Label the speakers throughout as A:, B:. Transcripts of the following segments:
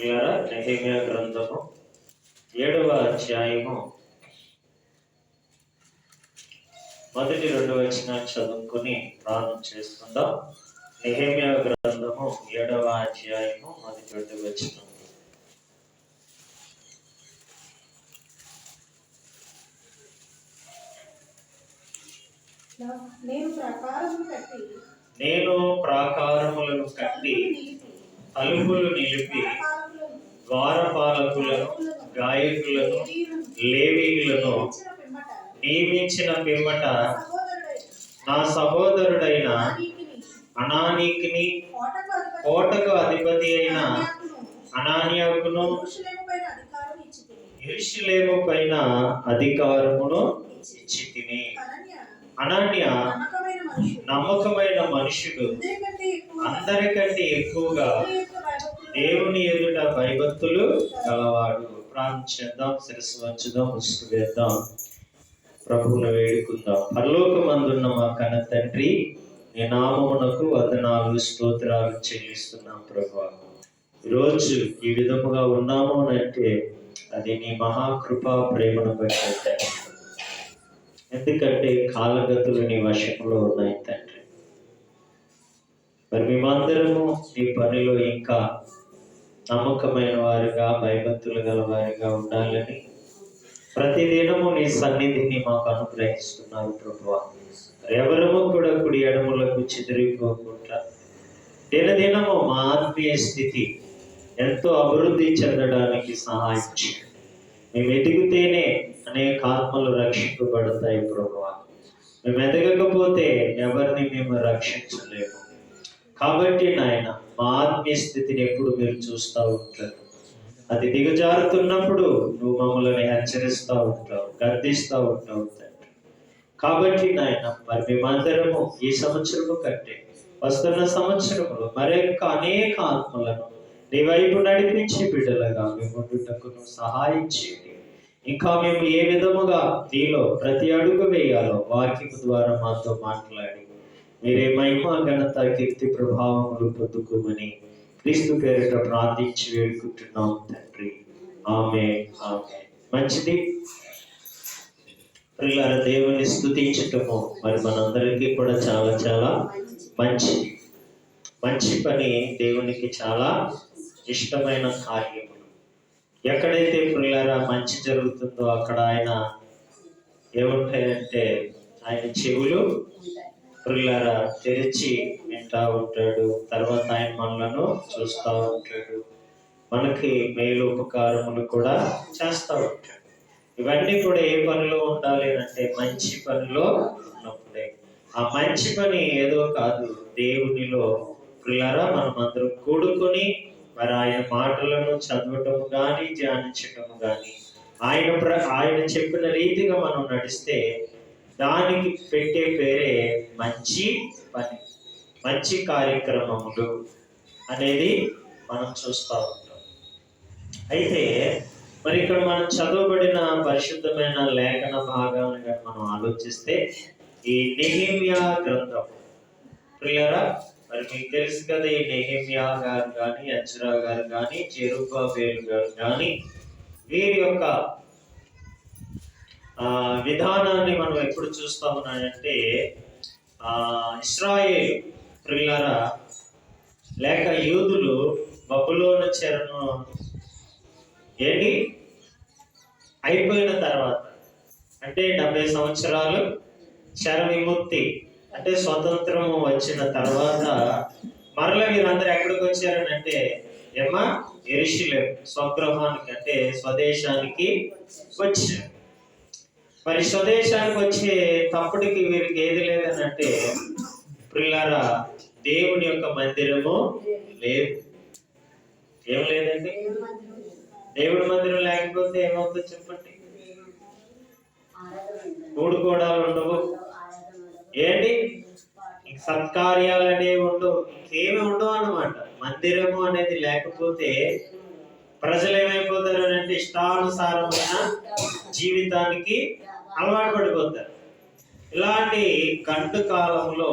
A: నెహెమ్యా గ్రంథము 7వ అధ్యాయము మొదటి 2 వచనాలు చదువుకుని ప్రారంభం చేసుకుందాం. నెహెమ్యా గ్రంథము 7వ అధ్యాయము మొదటి 2 వచనం. నేను ప్రాకారములను కట్టి తలుపులు నిలిపి ద్వారపాలకులను గాయకులను లేవీయులను నియమించిన పిమ్మట నా సహోదరుడైన అనానీకిని కోటకు అధిపతి అయిన అనానియాకును యెరూషలేము పైన అధికారమును ఇచ్చితిని. అనన్య నమ్మకమైన మనుషుడు, అందరికంటే ఎక్కువగా దేవుని ఎదుట భయభక్తులు గలవాడు. ప్రార్థించేద్దాం, శిరస్సు వంచుదాం, ముసుగు వేద్దాం, ప్రభువును వేడుకుందాం. పరలోకమందున్న మా కన్న తండ్రి, నీ నామమునకు వందనాలు స్తోత్రాలు చెల్లిస్తున్నాం. ప్రభువా, ఈరోజు ఈ విధముగా ఉన్నాము అంటే అది నీ మహాకృపా ప్రేమను బట్టి. ఎందుకంటే కాలగతులు నీ వశంలో ఉన్నాయి తండ్రి. మరి మేమందరము నీ పనిలో ఇంకా నమ్మకమైన వారుగా భయభక్తులు గల వారిగా ఉండాలని ప్రతిదినము నీ సన్నిధిని మాకు అనుగ్రహిస్తున్నారు ప్రభువా. ఎవరము కూడా కుడి ఎడములకు చెదిరిపోకుండా దినదినము మా ఆత్మీయ స్థితి ఎంతో అభివృద్ధి చెందడానికి సహాయం చేయండి. మేము ఎదిగితేనే అనేక ఆత్మలు రక్షింపబడతాయి ప్రభువా. మేము ఎదగకపోతే ఎవరిని మేము రక్షించలేము. కాబట్టి నాయన, మా ఆత్మీయ స్థితిని ఎప్పుడు మీరు చూస్తూ ఉంటారు. అది దిగజారుతున్నప్పుడు నువ్వు మమ్మల్ని హెచ్చరిస్తూ ఉంటావు, గర్దిస్తూ ఉంటావు తండ్రి. కాబట్టి నాయన, మరి మేమందరము ఈ సంవత్సరము కంటే వస్తున్న సంవత్సరములో మరొక అనేక ఆత్మలను నీ వైపు నడిపించి బిడ్డలుగా మేము ఉండుటకు సహాయం చేయండి. ఇంకా మేము ఏ విధముగా నీలో ప్రతి అడుగు వేయాలో వాక్యం ద్వారా మాతో మాట్లాడి మీరే మహిమ ఘనత కీర్తి ప్రభావములు పొందుకోమని క్రీస్తు పేరిట ప్రార్థించి వేడుకుంటున్నాం తండ్రి. ఆమేన్, ఆమేన్. మంచిది ప్రియులారా, దేవుని స్తుతించటము మరి మనందరికీ కూడా చాలా చాలా మంచి పని. దేవునికి చాలా ఇష్టమైన కార్యములు. ఎక్కడైతే ప్రియులారా మంచి జరుగుతుందో అక్కడ ఆయన ఏముంటాయంటే ఆయన చెవులు ప్రియులారా తెరిచి వింటా ఉంటాడు. తర్వాత ఆయన మనలను చూస్తూ ఉంటాడు, మనకి మేలు ఉపకారములు కూడా చేస్తూ ఉంటాడు. ఇవన్నీ కూడా ఏ పనిలో ఉండాలి అంటే మంచి పనిలో ఉన్నప్పుడే. ఆ మంచి పని ఏదో కాదు, దేవునిలో ప్రియులారా మనం అందరం కూడుకొని మరి ఆయన మాటలను చదవటం కానీ ధ్యానించటం కానీ ఆయన చెప్పిన రీతిగా మనం నడిస్తే దానికి పెట్టే పేరే మంచి పని, మంచి కార్యక్రమములు అనేది మనం చూస్తూ ఉంటాం. అయితే మరి ఇక్కడ మనం చదవబడిన పరిశుద్ధమైన లేఖన భాగాన్ని మనం ఆలోచిస్తే ఈ నెహెమ్యా గ్రంథం ప్రియులారా, మరి మీకు తెలుసు కదా, ఈ నెహెమ్యా గారు కానీ, ఎజ్రా గారు కానీ, జెరుబ్బాబెలు గారు కానీ వీరి యొక్క విధానాన్ని మనం ఎప్పుడు చూస్తా ఉన్నామంటే ఇశ్రాయేలు ప్రియులారా లేక యూదులు బబులోను చెరను అయిపోయిన తర్వాత అంటే 70 సంవత్సరాలు చెర విముక్తి అంటే స్వతంత్రము వచ్చిన తర్వాత మరల వీరందరూ ఎక్కడికి వచ్చారని అంటే యెరూషలేము స్వగృహానికి అంటే స్వదేశానికి వచ్చారు. మరి స్వదేశానికి వచ్చే తప్పటికి వీరికి ఏది లేదని అంటే ప్రియులారా దేవుని యొక్క మందిరము లేదు. ఏం లేదండి, దేవుడి మందిరం లేకపోతే ఏమవుతుంది చెప్పండి? కూడుకోవడాలు ఉండవు, సత్కార్యాలు అనేవి ఉండవు, ఇంకేమి ఉండవు అన్నమాట. మందిరము అనేది లేకపోతే ప్రజలు ఏమైపోతారు అంటే ఇష్టానుసారమైన జీవితానికి అలవాటు పడిపోతారు. ఇలాంటి గంటు కాలంలో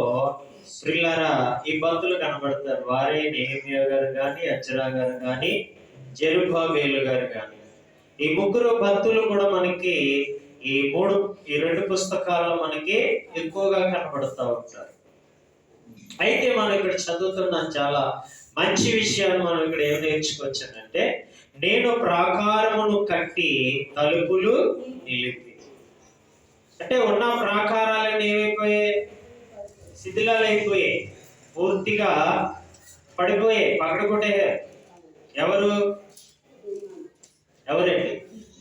A: ప్రియులారా ఇబ్బందులు కనబడతారు. వారే నెహెమ్యా గారు కానీ, ఎజ్రా గారు కానీ జెరుబ్బాబెలు గారు కానీ, ఈ ముగ్గురు భక్తులు కూడా మనకి ఈ రెండు పుస్తకాల్లో మనకి ఎక్కువగా కనపడుతూ ఉంటారు. అయితే మనం ఇక్కడ చదువుతున్నాం చాలా మంచి విషయాలు మనం ఇక్కడ ఏం నేర్చుకోవచ్చానంటే, నేను ప్రాకారమును కట్టి తలుపులు నిలిపి. అంటే ఉన్న ప్రాకారాలన్నీ ఏమైపోయాయి? శిథిలాలు అయిపోయాయి, పూర్తిగా పడిపోయాయి, పగడగొట్టేయారు. ఎవరండి?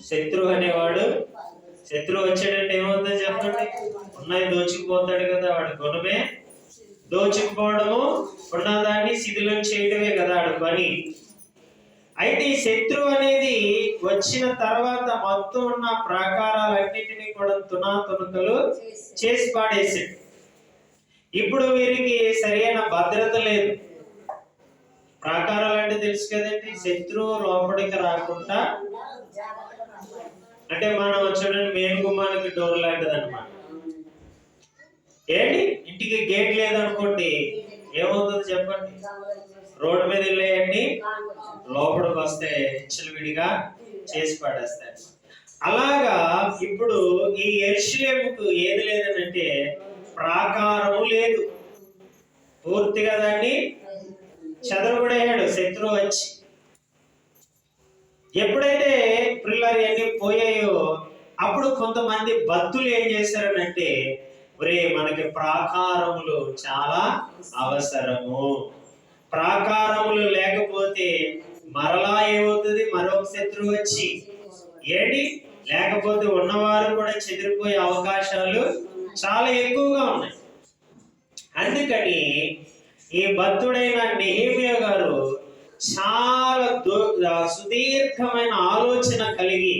A: శత్రువు అనేవాడు. శత్రువు వచ్చాడంటే ఏమవుతుందో చెప్పండి? ఉన్నాయి దోచుకుపోతాడు కదా, వాడి గుణమే దోచుకుపోవడము, ఉన్నదాన్ని శిథిలం చేయడమే కదా వాడి పని. అయితే ఈ శత్రువు అనేది వచ్చిన తర్వాత మొత్తం ఉన్న ప్రాకారాలన్నిటినీ కూడా తునాతునకలు చేసి పాడేసాడు. ఇప్పుడు వీరికి సరైన భద్రత లేదు. ప్రాకారాలు అంటే తెలుసు కదండి, శత్రువు లోపలికి రాకుండా, అంటే మనం చూడండి మెయిన్ గుమ్మానికి డోర్ లాంటిది అనమాట. ఏంటి, ఇంటికి గేట్ లేదనుకోండి ఏమవుతుంది చెప్పండి? రోడ్డు మీద వెళ్ళేయండి, లోపలికి వస్తే విడిగా చేసి పడేస్తాయి. అలాగా ఇప్పుడు ఈ యెరూషలేముకు ఏది లేదనంటే ప్రాకారము లేదు. పూర్తిగా దాన్ని చెదరగొడేయాడు శత్రువు వచ్చి. ఎప్పుడైతే పిల్లలు అన్ని పోయాయో అప్పుడు కొంతమంది భక్తులు ఏం చేశారనంటే, ఒరే మనకి ప్రాకారములు చాలా అవసరము, ప్రాకారములు లేకపోతే మరలా ఏమవుతుంది? మరొక శత్రువు వచ్చి ఏంటి, లేకపోతే ఉన్నవారు కూడా చెదిరిపోయే అవకాశాలు చాలా ఎక్కువగా ఉన్నాయి. అందుకని ఈ భక్తుడైన నెహెమ్యా గారు చాలా సుదీర్ఘమైన ఆలోచన కలిగి,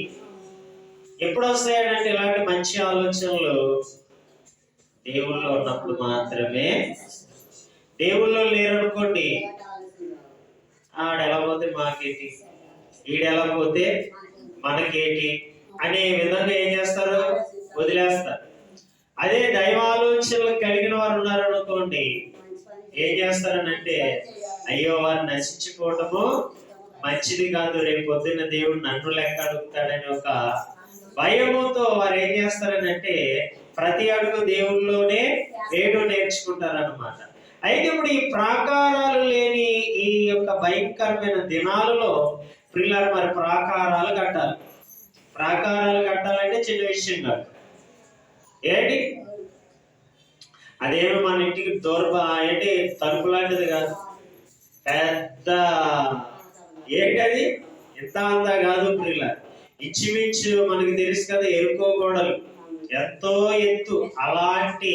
A: ఎప్పుడు వస్తాయంటే ఇలాంటి మంచి ఆలోచనలు దేవుళ్ళో ఉన్నప్పుడు మాత్రమే. దేవుళ్ళో లేరనుకోండి, ఆడెలా పోతే మాకేంటి, ఈడెలా పోతే మనకేంటి అనే విధంగా ఏం చేస్తారు? వదిలేస్తారు. అదే దైవాలోచనలు కలిగిన వారు ఉన్నారనుకోండి, ఏం చేస్తారనంటే, అయ్యో వారు నశించిపోవటము మంచిది కాదు, రేపు పొద్దున్న దేవుడు నన్ను లెక్క అడుగుతాడని ఒక భయముతో వారు ఏం చేస్తారనంటే ప్రతి అడుగు దేవుళ్ళలోనే వేయడం నేర్చుకుంటారన్నమాట. అయితే ఇప్పుడు ఈ ప్రాకారాలు లేని ఈ యొక్క భయంకరమైన దినాలలో పిల్లలు మరి ప్రాకారాలు కట్టాలి. ప్రాకారాలు కట్టాలంటే చిన్న విషయం కాదు. ఏంటి, అదేమో మన ఇంటికి ఏంటి తలుపు లాంటిది కాదు, పెద్ద ఏంటది ఎంత అంతా కాదు పిల్ల. ఇంచుమించు మనకి తెలుసు కదా, ఎరుకో గోడలు ఎంతో ఎత్తు, అలాంటి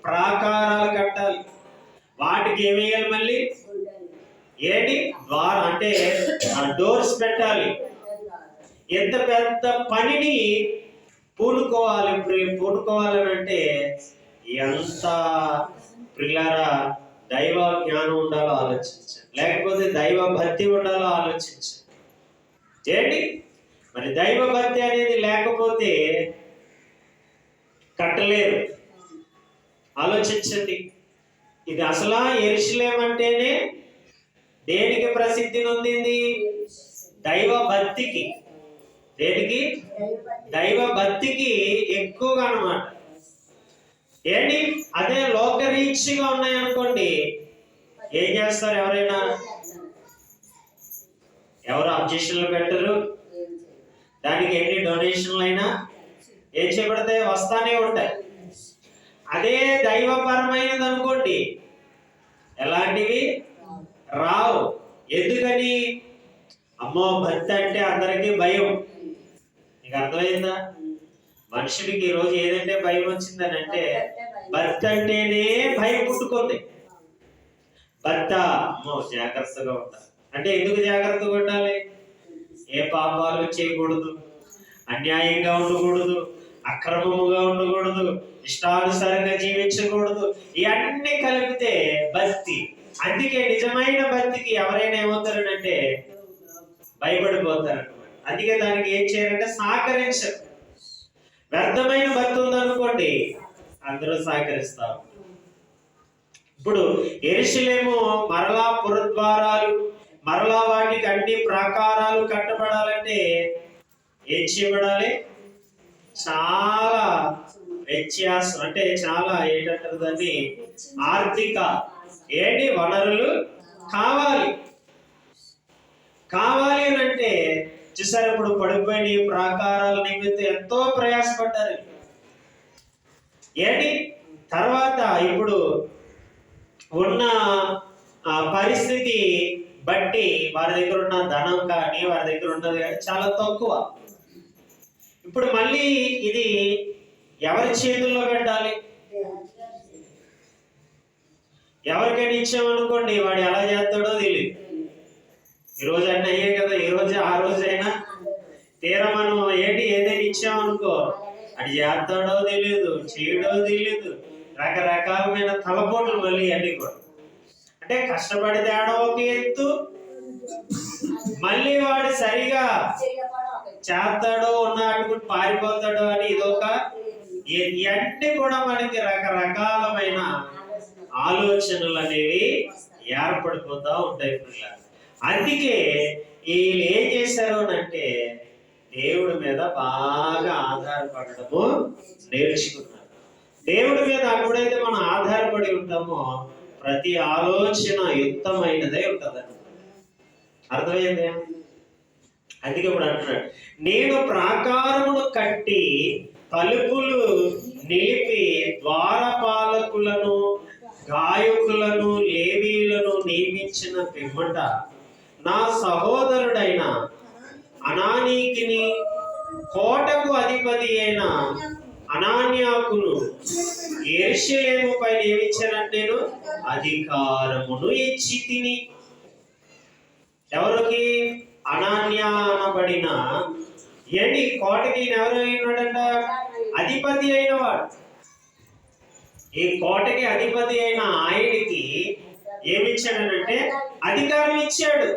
A: ప్రాకారాలు కట్టాలి. వాటికి ఏమేయాలి? మళ్ళీ ఏంటి ద్వారం అంటే డోర్స్ పెట్టాలి. ఎంత పెద్ద పనిని పూనుకోవాలి. పూనుకోవాలని అంటే ఎంత పిల్లరా దైవ జ్ఞానం ఉండాలో ఆలోచించండి, లేకపోతే దైవ భక్తి ఉండాలో ఆలోచించండి. ఏంటి మరి దైవ భక్తి అనేది లేకపోతే కట్టలేరు. ఆలోచించండి. ఇది అసలు యెరూషలేము అంటేనే దేనికి ప్రసిద్ధి నొందింది? దైవ భక్తికి. దేనికి? దైవ భక్తికి ఎక్కువగా అన్నమాట. ఏంటి, అదే లోకరీత్యగా ఉన్నాయనుకోండి, ఏం చేస్తారు? ఎవరు అబ్జెక్షన్లు పెట్టరు. దానికి ఎన్ని డొనేషన్లు అయినా ఏం చేయబడితే వస్తానే ఉంటాయి. అదే దైవపరమైనది అనుకోండి, ఎలాంటివి రావు. ఎందుకని? అమ్మో భక్తి అంటే అందరికీ భయం. నీకు అర్థమైందా? మనుషుడికి ఈరోజు ఏదంటే భయం వచ్చిందని అంటే భక్తి అంటేనే భయం పుట్టుకుంది. భర్త అమ్మో జాగ్రత్తగా ఉండాలి అంటే ఎందుకు జాగ్రత్తగా ఉండాలి? ఏ పాపాలు చేయకూడదు, అన్యాయంగా ఉండకూడదు, అక్రమముగా ఉండకూడదు, ఇష్టానుసారంగా జీవించకూడదు. ఇవన్నీ కలిపితే భక్తి. అందుకే నిజమైన భక్తికి ఎవరైనా ఏమవుతారనంటే భయపడిపోతారు. అందుకే దానికి ఏం చేయాలంటే సహకరించరు. వ్యర్థమైన భక్తి ఉందనుకోండి అందరూ సహకరిస్తారు. ఇప్పుడు యెరూషలేము మరలా పురద్వారాలు మరలా వాటికి అన్ని ప్రాకారాలు కట్టబడాలంటే ఏం చేయబడాలి? చాలా వ్యత్యాసం, అంటే చాలా ఏంటంటారు దాన్ని, ఆర్థిక వనరులు కావాలి. అని అంటే చూసారు, ఇప్పుడు పడిపోయిన ఈ ప్రాకారాల నిమిత్తం ఎంతో ప్రయాసపడ్డారు. తర్వాత ఇప్పుడు ఉన్న పరిస్థితి బట్టి వారి దగ్గర ఉన్న ధనం కానీ వారి దగ్గర ఉన్నది కానీ చాలా తక్కువ. ఇప్పుడు మళ్ళీ ఇది ఎవరి చేతుల్లో పెట్టాలి? ఎవరికైనా ఇచ్చామనుకోండి, వాడు ఎలా చేస్తాడో తెలియదు. ఈ రోజు అన్నీ అయ్యే కదా, ఈ రోజు ఆ రోజైనా తీరా మనం ఏదైనా ఇచ్చామనుకో, అది చేస్తాడో తెలియదు, చేయడో తెలియదు, రకరకాలమైన తలపోట్లు మళ్ళీ అన్ని కూడా. అంటే కష్టపడి తేడా ఒక ఎత్తు, మళ్ళీ వాడు సరిగా చేస్తాడో ఉన్నట్టుకుని పారిపోతాడో అని ఇదొక, ఇవన్నీ కూడా మనకి రకరకాలమైన ఆలోచనలు అనేవి ఏర్పడిపోతా ఉంటాయి. అందుకే వీళ్ళు ఏం చేశారు అంటే దేవుడి మీద బాగా ఆధారపడటము నేర్చుకున్నారు. దేవుడి మీద ఎప్పుడైతే మనం ఆధారపడి ఉంటామో ప్రతి ఆలోచన యుక్తమైనదే ఉంటది. అర్థమైందే? అందుకే ఇప్పుడు అంటున్నాడు, నేను ప్రాకారమును కట్టి తలుపులు నిలిపి ద్వారపాలకులను గాయకులను లేవీలను నియమించిన పిమ్మట నా సహోదరుడైన అనానీకిని కోటకు అధిపతి అయిన అనాన్యాకును యెరూషలేముపై నియమించానంటే నేను అధికారమును ఇచ్చి తిని. ఎవరికి? అనాన్యా అనబడిన కోటకి ఎవరు అయినాడంట? అధిపతి అయిన వాడు. ఈ కోటకి అధిపతి అయిన ఆయనకి ఏమిచ్చాడనంటే అధికారం ఇచ్చాడు.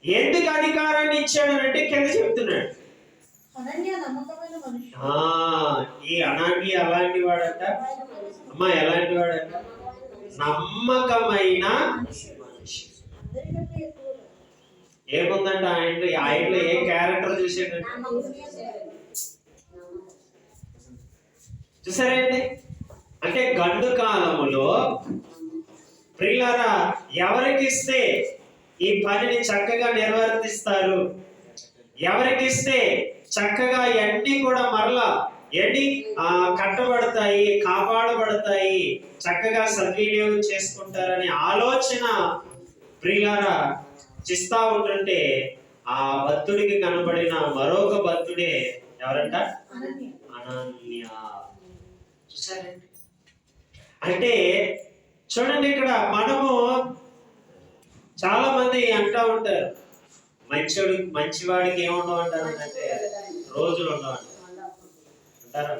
A: ఎందుకు అధికారాన్ని ఇచ్చాడనంటే కింద చెప్తున్నాడు, ఈ అనాన్య అలాంటి వాడంట. అమ్మా ఎలాంటి వాడంట? నమ్మకమైన మనిషి. ఏముందంట ఆయనలో ఏ క్యారెక్టర్ చూసాడంటే, చూసారండి? అంటే గండు కాలములో ప్రియులారా ఎవరికిస్తే ఈ పనిని చక్కగా నిర్వర్తిస్తారు, ఎవరికిస్తే చక్కగా ఎన్ని కూడా మరలా కట్టబడతాయి, కాపాడబడతాయి, చక్కగా సద్వినియోగం చేసుకుంటారనే ఆలోచన ప్రియులారా చిస్తా ఉంటుంటే ఆ భక్తుడికి కనబడిన మరొక భక్తుడే ఎవరంట? అనన్య. చూసారండి? అంటే చూడండి, ఇక్కడ మనము చాలా మంది అంటా ఉంటారు, మంచివాడికి ఏముండవు అంటారు అంటే రోజులు ఉండవు అంటారా?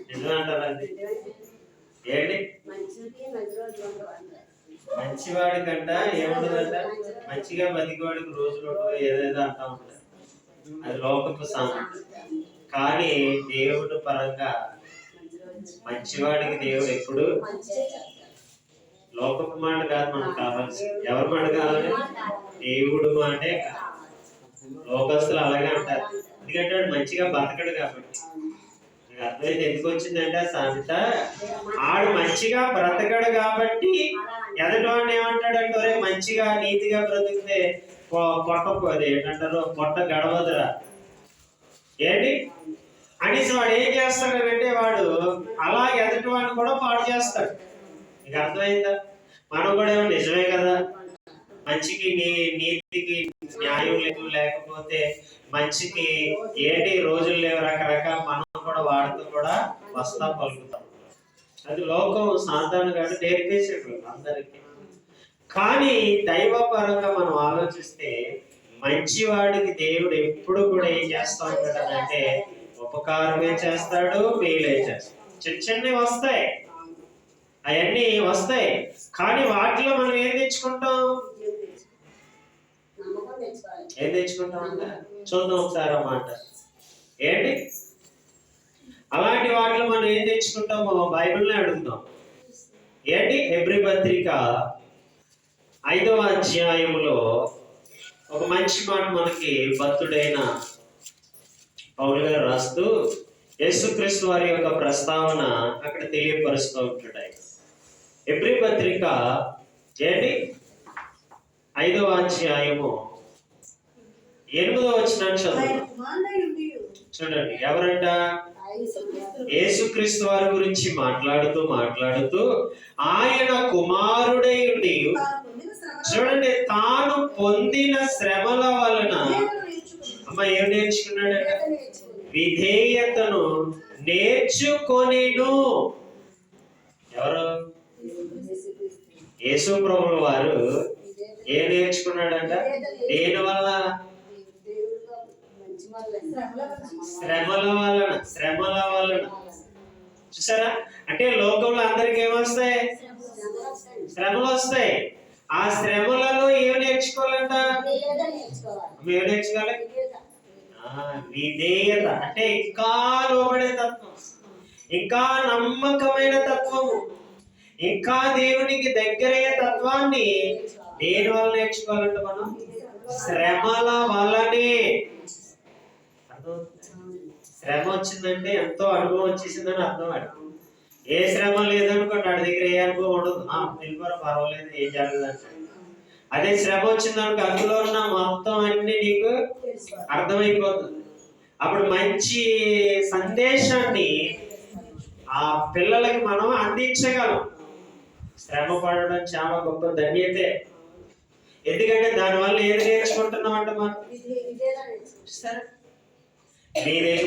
A: నిజమే అంటారండి? మంచివాడి కంట ఏముండదంట? మంచిగా బతికివాడికి రోజులు ఉండవు, ఏదేదో అంటా ఉంటారు. అది లోకపు సామెత. కానీ దేవుడు పరంగా మంచివాడికి దేవుడు ఎప్పుడు లోకపు మాట కాదు మనకు కావాల్సి. ఎవరి మాట కావాలి? దేవుడు మాటే. లోకస్తులు అలాగే అంటారు, ఎందుకంటే వాడు మంచిగా బతకడు కాబట్టి. అర్థమైతే ఎందుకు వచ్చిందంటే సామెత, ఆడు మంచిగా బ్రతకడు కాబట్టి ఎదటివాడిని ఏమంటాడంటే మంచిగా నీతిగా బ్రతికితే పొట్టపోదు, ఏంటంటారు, పొట్ట గడవదురా అనేసి వాడు ఏం చేస్తాడంటే వాడు అలా ఎదుటి వాడిని కూడా పాడు చేస్తాడు. నీకు అర్థమైందా? మనం కూడా ఏమో నిజమే కదా, మంచికి నీతికి న్యాయం లేకపోతే మంచికి రోజులు లేవు, రకరకాల మనం కూడా వాడుతూ కూడా వస్తా పలుకుతాం. అది లోకం సాధారణంగా నేర్పేసాడు అందరికీ. కానీ దైవపరంగా మనం ఆలోచిస్తే మంచివాడికి దేవుడు ఎప్పుడు కూడా ఏం చేస్తా ఉంటాడంటే ఉపకారమే చేస్తాడు, మేలే చేస్తాడు. చిన్న చిన్నవి వస్తాయి, అవన్నీ వస్తాయి, కానీ వాటిలో మనం ఏం తెచ్చుకుంటాం? అంటే చూద్దాం ఒకసారి అన్నమాట. అలాంటి వాటిలో మనం ఏం తెచ్చుకుంటామో బైబిల్నే అడుగుతాం. హెబ్రీ పత్రిక 5వ అధ్యాయములో ఒక మంచి మాట మనకి భక్తుడైన పౌలు గారు రాస్తూ యేసుక్రీస్తు వారి యొక్క ప్రస్తావన అక్కడ తెలియపరుస్తూ ఉంటాడు. హెబ్రీ పత్రిక ఏంటి 5వ అధ్యాయము 8వ వచనాన్ని చూడండి. ఎవరంట? యేసుక్రీస్తు వారి గురించి మాట్లాడుతూ ఆయన కుమారుడై ఉండి, చూడండి, తాను పొందిన శ్రమల వలన ఏం నేర్చుకున్నాడంట? విధేయతను నేర్చుకొనేను. ఎవరు? యేసు ప్రభువు వారు ఏం నేర్చుకున్నాడంట? దేని వల్ల? శ్రమల వలన. చూసారా? అంటే లోకంలో అందరికి ఏమొస్తాయి? శ్రమలు వస్తాయి. ఆ శ్రమలలో ఏం నేర్చుకోవాలంట? ఏం నేర్చుకోవాలి? విధేయత. అంటే ఇంకా లోబడే తత్వం, ఇంకా నమ్మకమైన తత్వము, ఇంకా దేవునికి దగ్గరయ్యే తత్వాన్ని దేని వల్ల నేర్చుకోవాలంటే మనం? శ్రమల వల్లనే. శ్రమ వచ్చిందంటే ఎంతో అనుభవం వచ్చేసిందని అర్థం. ఏ శ్రమ లేదనుకోండి, వాడి దగ్గర ఏ అనుభవం ఉండదు. వెళ్ళిపోరా, పర్వాలేదు, ఏం జరగదంటే. అదే శ్రమ వచ్చిందనుకో, అందులో ఉన్న మొత్తం అన్ని నీకు అర్థమైపోతుంది. అప్పుడు మంచి సందేశాన్ని ఆ పిల్లలకి మనం అందించగలం. శ్రమ పడడం చాలా గొప్ప ధన్యతే. ఎందుకంటే దానివల్ల ఏది నేర్చుకుంటున్నాం అంటే మనం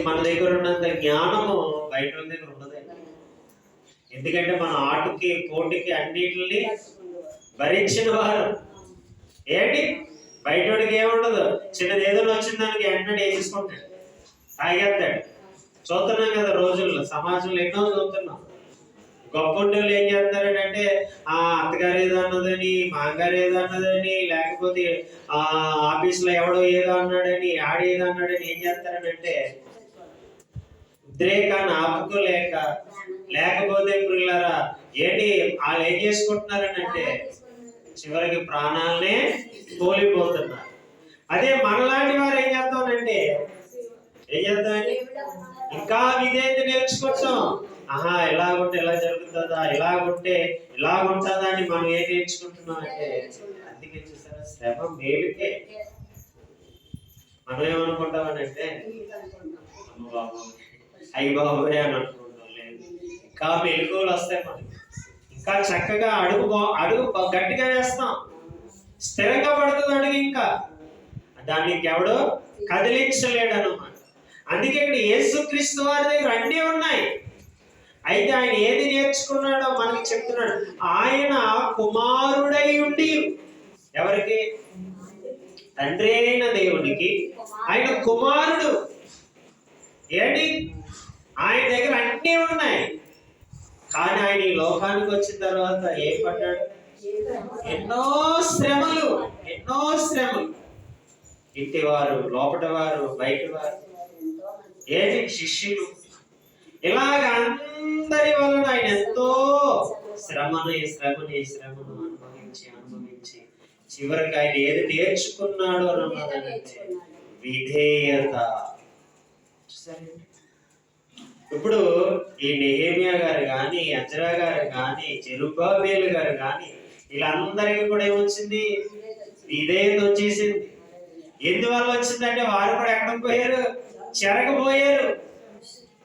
A: మన దగ్గర ఉన్నంత జ్ఞానము బయట దగ్గర ఉండదు. ఎందుకంటే మన ఆటకి పోటీకి అన్నిటిని భరించిన వారు. ఏంటి బయటోడికి ఏముండదు. చిన్నది ఏదైనా వచ్చిన దానికి వెంటనే వేసేసుకుంటాడు, తాగేస్తాడు. చూస్తున్నాం కదా రోజుల్లో, సమాజంలో ఎన్నో చూస్తున్నాం. గొప్పలు ఏం చేస్తారంటే అత్తగారు ఏదో అన్నదని, మాంగారు ఏదో అన్నదని, లేకపోతే ఆఫీసులో ఎవడో ఏదో అన్నాడని, ఆడేదో అన్నాడని ఏం చేస్తారనంటే ఉద్రేకాన్ని ఆపుకోలేక, లేకపోతే పిల్లరా ఏంటి వాళ్ళు ఏం చేసుకుంటున్నారనంటే చివరికి ప్రాణాలనే కోల్పోతున్నారు. అదే మనలాంటి వారు ఏం చేస్తామంటే ఇంకా విధేయత నేర్చుకుంటాం. ఇలాగుంటే ఇలా జరుగుతుందా, ఇలాగుంటే ఇలాగుంటుందా అని మనం ఏం నేర్చుకుంటున్నాం అంటే, అందుకే చూసారా శ్రమ మేలుకే. మనం ఏమనుకుంటామనంటే అయ్యి బాబోయే అని అనుకుంటాం. లేదు, ఇంకా మెలకువలు వస్తాయి మనకి. ఇంకా చక్కగా అడుగు గట్టిగా వేస్తాం, స్థిరంగా పడుతుంది అడుగు. ఇంకా దాన్ని ఇంకెవడో కదిలించలేడు అన్నమాట. అందుకే ఇక్కడ యేసుక్రీస్తు వారి దగ్గర అన్నీ ఉన్నాయి. అయితే ఆయన ఏది నేర్చుకున్నాడో మనకి చెప్తున్నాడు. ఆయన కుమారుడై ఉండి, ఎవరికి? తండ్రి అయిన దేవునికి ఆయన కుమారుడు. ఏంటి? ఆయన దగ్గర అన్నీ ఉన్నాయి. కానీ ఆయన ఈ లోకానికి వచ్చిన తర్వాత ఏం పడ్డాడు? ఎన్నో శ్రమలు. ఇంటివారు, లోపటివారు, బయటవారు, ఏంటి శిష్యులు, ఇలాగ అందరి వలన ఆయన ఎంతో శ్రమను అనుభవించి చివరికి ఆయన ఏది నేర్చుకున్నాడు అన్నదంటే విధేయత. ఇప్పుడు ఈ నెహెమియా గారు కానీ, అజ్రా గారు కానీ, జెరుబ్బాబెలు గారు కానీ, వీళ్ళందరికీ కూడా ఏమొచ్చింది? విధేయత వచ్చేసింది. ఎందువల్ల వచ్చిందంటే వారు కూడా ఎక్కడికి పోయారు? చెరగపోయారు.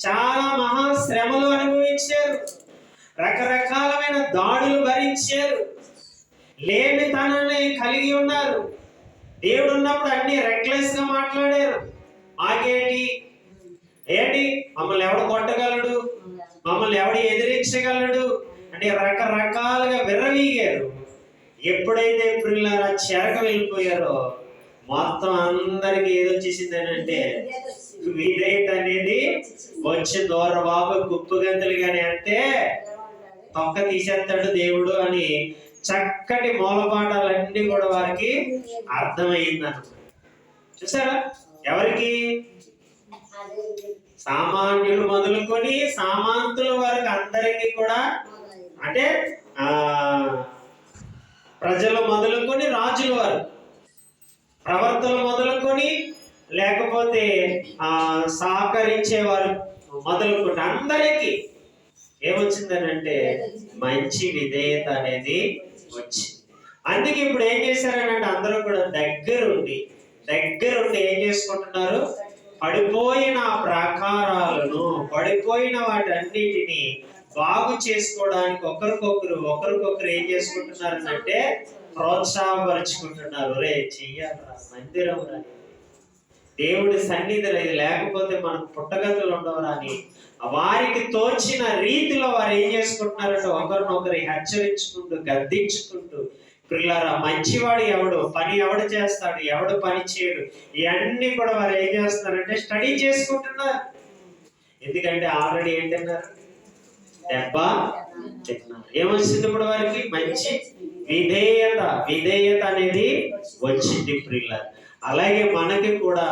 A: చాలా మహాశ్రమలు అనుభవించారు, రకరకాలమైన దాడులు భరించారు, లేనితనాన్ని కలిగి ఉన్నారు. దేవుడు ఉన్నప్పుడు అన్ని రెక్లెస్ గా మాట్లాడారు. ఏంటి మమ్మల్ని ఎవడు కొట్టగలడు, మమ్మల్ని ఎవడు ఎదిరించగలడు అంటే రకరకాలుగా విర్రవీగారు. ఎప్పుడైతే పిల్లల చెరక వెళ్ళిపోయారో మొత్తం అందరికి ఏదొచ్చేసింది అంటే విధేయత అనేది వచ్చి దూర బాబు గుప్పు గంతులుగానే అంటే తొక్క తీసేస్తాడు దేవుడు అని చక్కటి మూలపాఠాలన్నీ కూడా వారికి అర్థమైందన్న. చూసారా? ఎవరికి? సామాన్యులు మొదలుకొని సామంతుల వరకు అందరికీ కూడా, అంటే ప్రజలు మొదలుకొని రాజుల వారు, ప్రవర్తనలు మొదలుకొని లేకపోతే సహకరించేవారు మొదలుకొని అందరికీ ఏమొచ్చిందనంటే మంచి విధేయత అనేది వచ్చింది. అందుకే ఇప్పుడు ఏం చేశారనంటే అందరూ కూడా దగ్గరుండి ఏం చేసుకుంటున్నారు, పడిపోయిన ప్రాకారాలను, పడిపోయిన వాటన్నిటిని బాగు చేసుకోవడానికి ఒకరికొకరు ఏం చేసుకుంటున్నారు అంటే ప్రోత్సాహపరుచుకుంటున్నారు. రే చెయ్యాలరా, మందిరం రా, దేవుడి సన్నిధిలో ఇది లేకపోతే మనకు పుట్టగతులు ఉండవరా అని వారికి తోచిన రీతిలో వారు ఏం చేసుకుంటున్నారంటే ఒకరినొకరు హెచ్చరించుకుంటూ గద్దించుకుంటూ, పిల్లరా మంచివాడు ఎవడు, పని ఎవడు చేస్తాడు, ఎవడు పని చేయడు, ఇవన్నీ కూడా వారు ఏం చేస్తున్నారంటే స్టడీ చేసుకుంటున్నారు. ఎందుకంటే ఆల్రెడీ ఏంటన్నారు, దెబ్బ తిన్నారు. ఏమొచ్చింది ఇప్పుడు వారికి? మంచి విధేయత అనేది వచ్చింది ప్రియులారా. అలాగే మనకి కూడా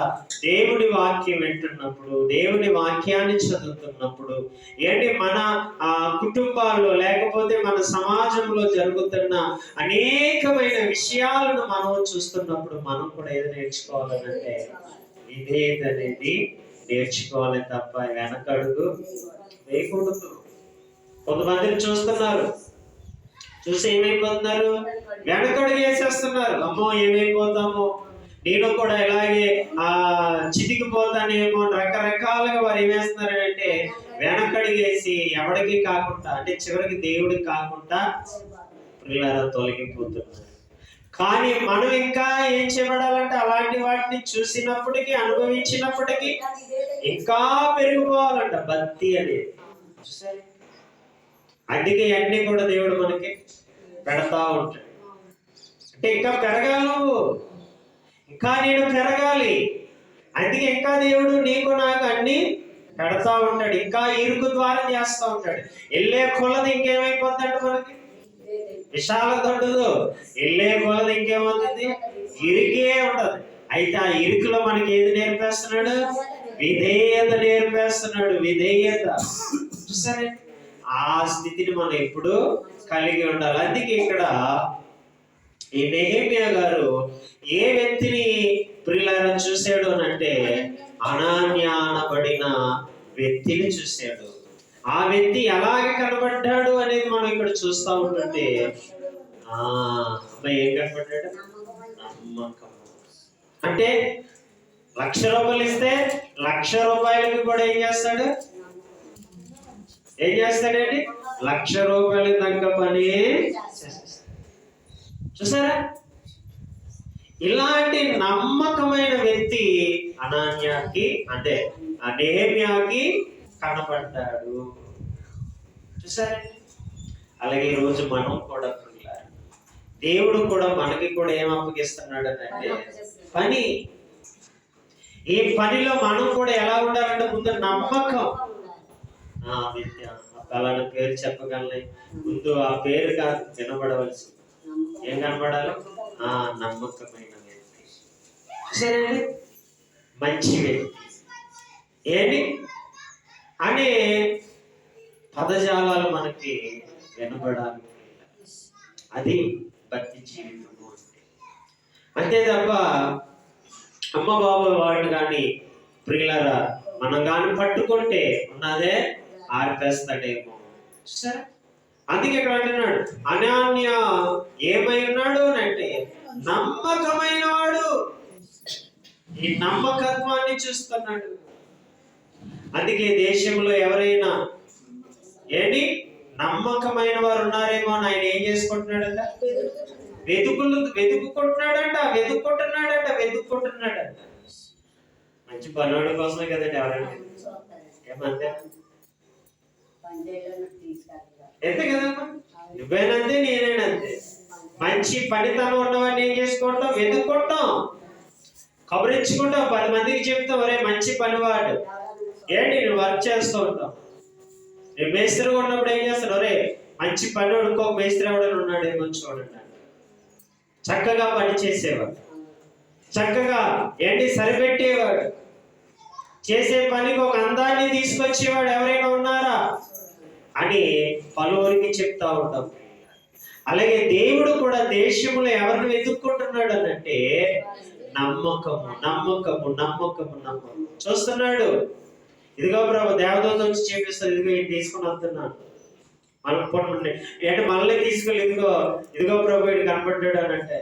A: దేవుడి వాక్యం వింటున్నప్పుడు, దేవుడి వాక్యాన్ని చదువుతున్నప్పుడు ఏంటి, మన కుటుంబాల్లో లేకపోతే మన సమాజంలో జరుగుతున్న అనేకమైన విషయాలను మనం చూస్తున్నప్పుడు మనం కూడా ఏది నేర్చుకోవాలంటే విధేయత అనేది నేర్చుకోవాలి తప్ప వెనకడుగు వేయకూడదు. కొంతమందిని చూస్తున్నారు, చూసి ఏమైపోతున్నారు, వెనకడుగు వేసేస్తున్నారు. అమ్మో ఏమైపోతామో, నేను కూడా ఇలాగే చితికిపోతానేమో, రకరకాలుగా వారు ఏమేస్తున్నారంటే వెనకడిగేసి ఎవడికి కాకుండా, అంటే చివరికి దేవుడికి కాకుండా పిల్లలు తొలగిపోతున్నారు. కానీ మనం ఇంకా ఏం చేయబడాలంటే అలాంటి వాటిని చూసినప్పటికీ, అనుభవించినప్పటికీ ఇంకా పెరిగిపోవాలంట భక్తి అనేది. అందుకే అన్ని కూడా దేవుడు మనకి పెడతా ఉంటాడు. అంటే ఇంకా పెరగాలి నువ్వు, ఇంకా నేను పెరగాలి. అందుకే ఇంకా దేవుడు నీకు నాకు అన్ని పెడతా ఉంటాడు, ఇంకా ఇరుకు ద్వారం చేస్తూ ఉంటాడు. వెళ్ళే కొలది ఇంకేమైపోతాడు, మనకి విశాలత ఉండదు. వెళ్ళే కొలది ఇంకేమవుతుంది, ఇరుకే ఉండదు. అయితే ఆ ఇరుకులో మనకి ఏది నేర్పేస్తున్నాడు, విధేయత నేర్పేస్తున్నాడు. విధేయత సరే, ఆ స్థితిని మనం ఎప్పుడు కలిగి ఉండాలి. అందుకే ఇక్కడ ఈ నెహెమ్యా గారు ఏ వ్యక్తిని ప్రియులారా చూశాడు అంటే అనాన్య అనబడిన వ్యక్తిని చూశాడు. ఆ వ్యక్తి ఎలాగ కనబడ్డాడు అనేది మనం ఇక్కడ చూస్తూ ఉంటుంటే ఏం కనబడ్డాడు, నమ్మకం. అంటే 1,00,000 రూపాయలు ఇస్తే 1,00,000 రూపాయలకి కూడా ఏం చేస్తాడండి, 1,00,000 రూపాయలు తగ్గ పని చూసారా. ఇలాంటి నమ్మకమైన వ్యక్తి అనాన్యాకి, అంటే నెహెమ్యాకి కనపడ్డాడు. చూసారా. అలాగే ఈరోజు మనం కూడా దేవుడు కూడా మనకి కూడా ఏం అప్పగిస్తున్నాడు అంటే పని. ఈ పనిలో మనం కూడా ఎలా ఉండాలంటే ముందు నమ్మకం. విద్య అలాంటి పేరు చెప్పగలని ముందు ఆ పేరు కాదు వినబడవలసి, ఏం కనబడాలి, నమ్మకమైన వ్యక్తి. సరేనండి, మంచి వ్యక్తి ఏంటి అనే పదజాలాలు మనకి వినబడాలి. అది భక్తి జీవితము అంటే. అంతే తప్ప అమ్మ బాబు వాడు కానీ ప్రియులరా మనం కానీ పట్టుకుంటే ఉన్నదే ఆర్పేస్తాడేమో. సరే, అందుకే ఇక్కడ అంటున్నాడు అనాన్య ఏమై ఉన్నాడు అంటే నమ్మకమైన వాడు. ఈ నమ్మకత్వాన్ని చూస్తున్నాడు. అందుకే దేశంలో ఎవరైనా ఏంటి నమ్మకమైన వారు ఉన్నారేమో అని ఆయన ఏం చేసుకుంటున్నాడంట, వెతుక్కుంటున్నాడంట. మంచి పనివాడి కోసమే కదండి ఎవరండి, ఏమంతే అంతే కదమ్మా, నువ్వేనంతే నేనేనంతే. మంచి పనితనం ఉన్నవాడిని ఏం చేసుకుంటాం, వెతుక్కుంటాం, కబురించుకుంటాం, 10 మందికి చెప్తాం ఒరే మంచి పనివాడు ఏంటి నువ్వు వర్క్ చేస్తూ ఉంటావు. నువ్వు మేస్త్రిగా ఉన్నప్పుడు ఏం చేస్తాడు, ఒరే మంచి పనివాడు ఇంకొక మేస్త్రి ఎవడని ఉన్నాడేమో చూడండి. చక్కగా పని చేసేవాడు, చక్కగా ఏంటి సరిపెట్టేవాడు, చేసే పనికి ఒక అందాన్ని తీసుకొచ్చేవాడు ఎవరైనా ఉన్నారా అని పలువురికి చెప్తా ఉంటాం. అలాగే దేవుడు కూడా దేశంలో ఎవరిని వెతుక్కుంటున్నాడు అనంటే నమ్మకము నమ్మకము నమ్మకము నమ్మకం చూస్తున్నాడు. ఇదిగో ప్రభు దేవదూత వచ్చి చూపిస్తాడు, ఇదిగో ఇది తీసుకుని వస్తున్నాను మనం పొండి అంటే మనల్ని తీసుకెళ్ళి ఇదిగో ఇదిగో ప్రభు ఇటు కనపడ్డాడు అని అంటే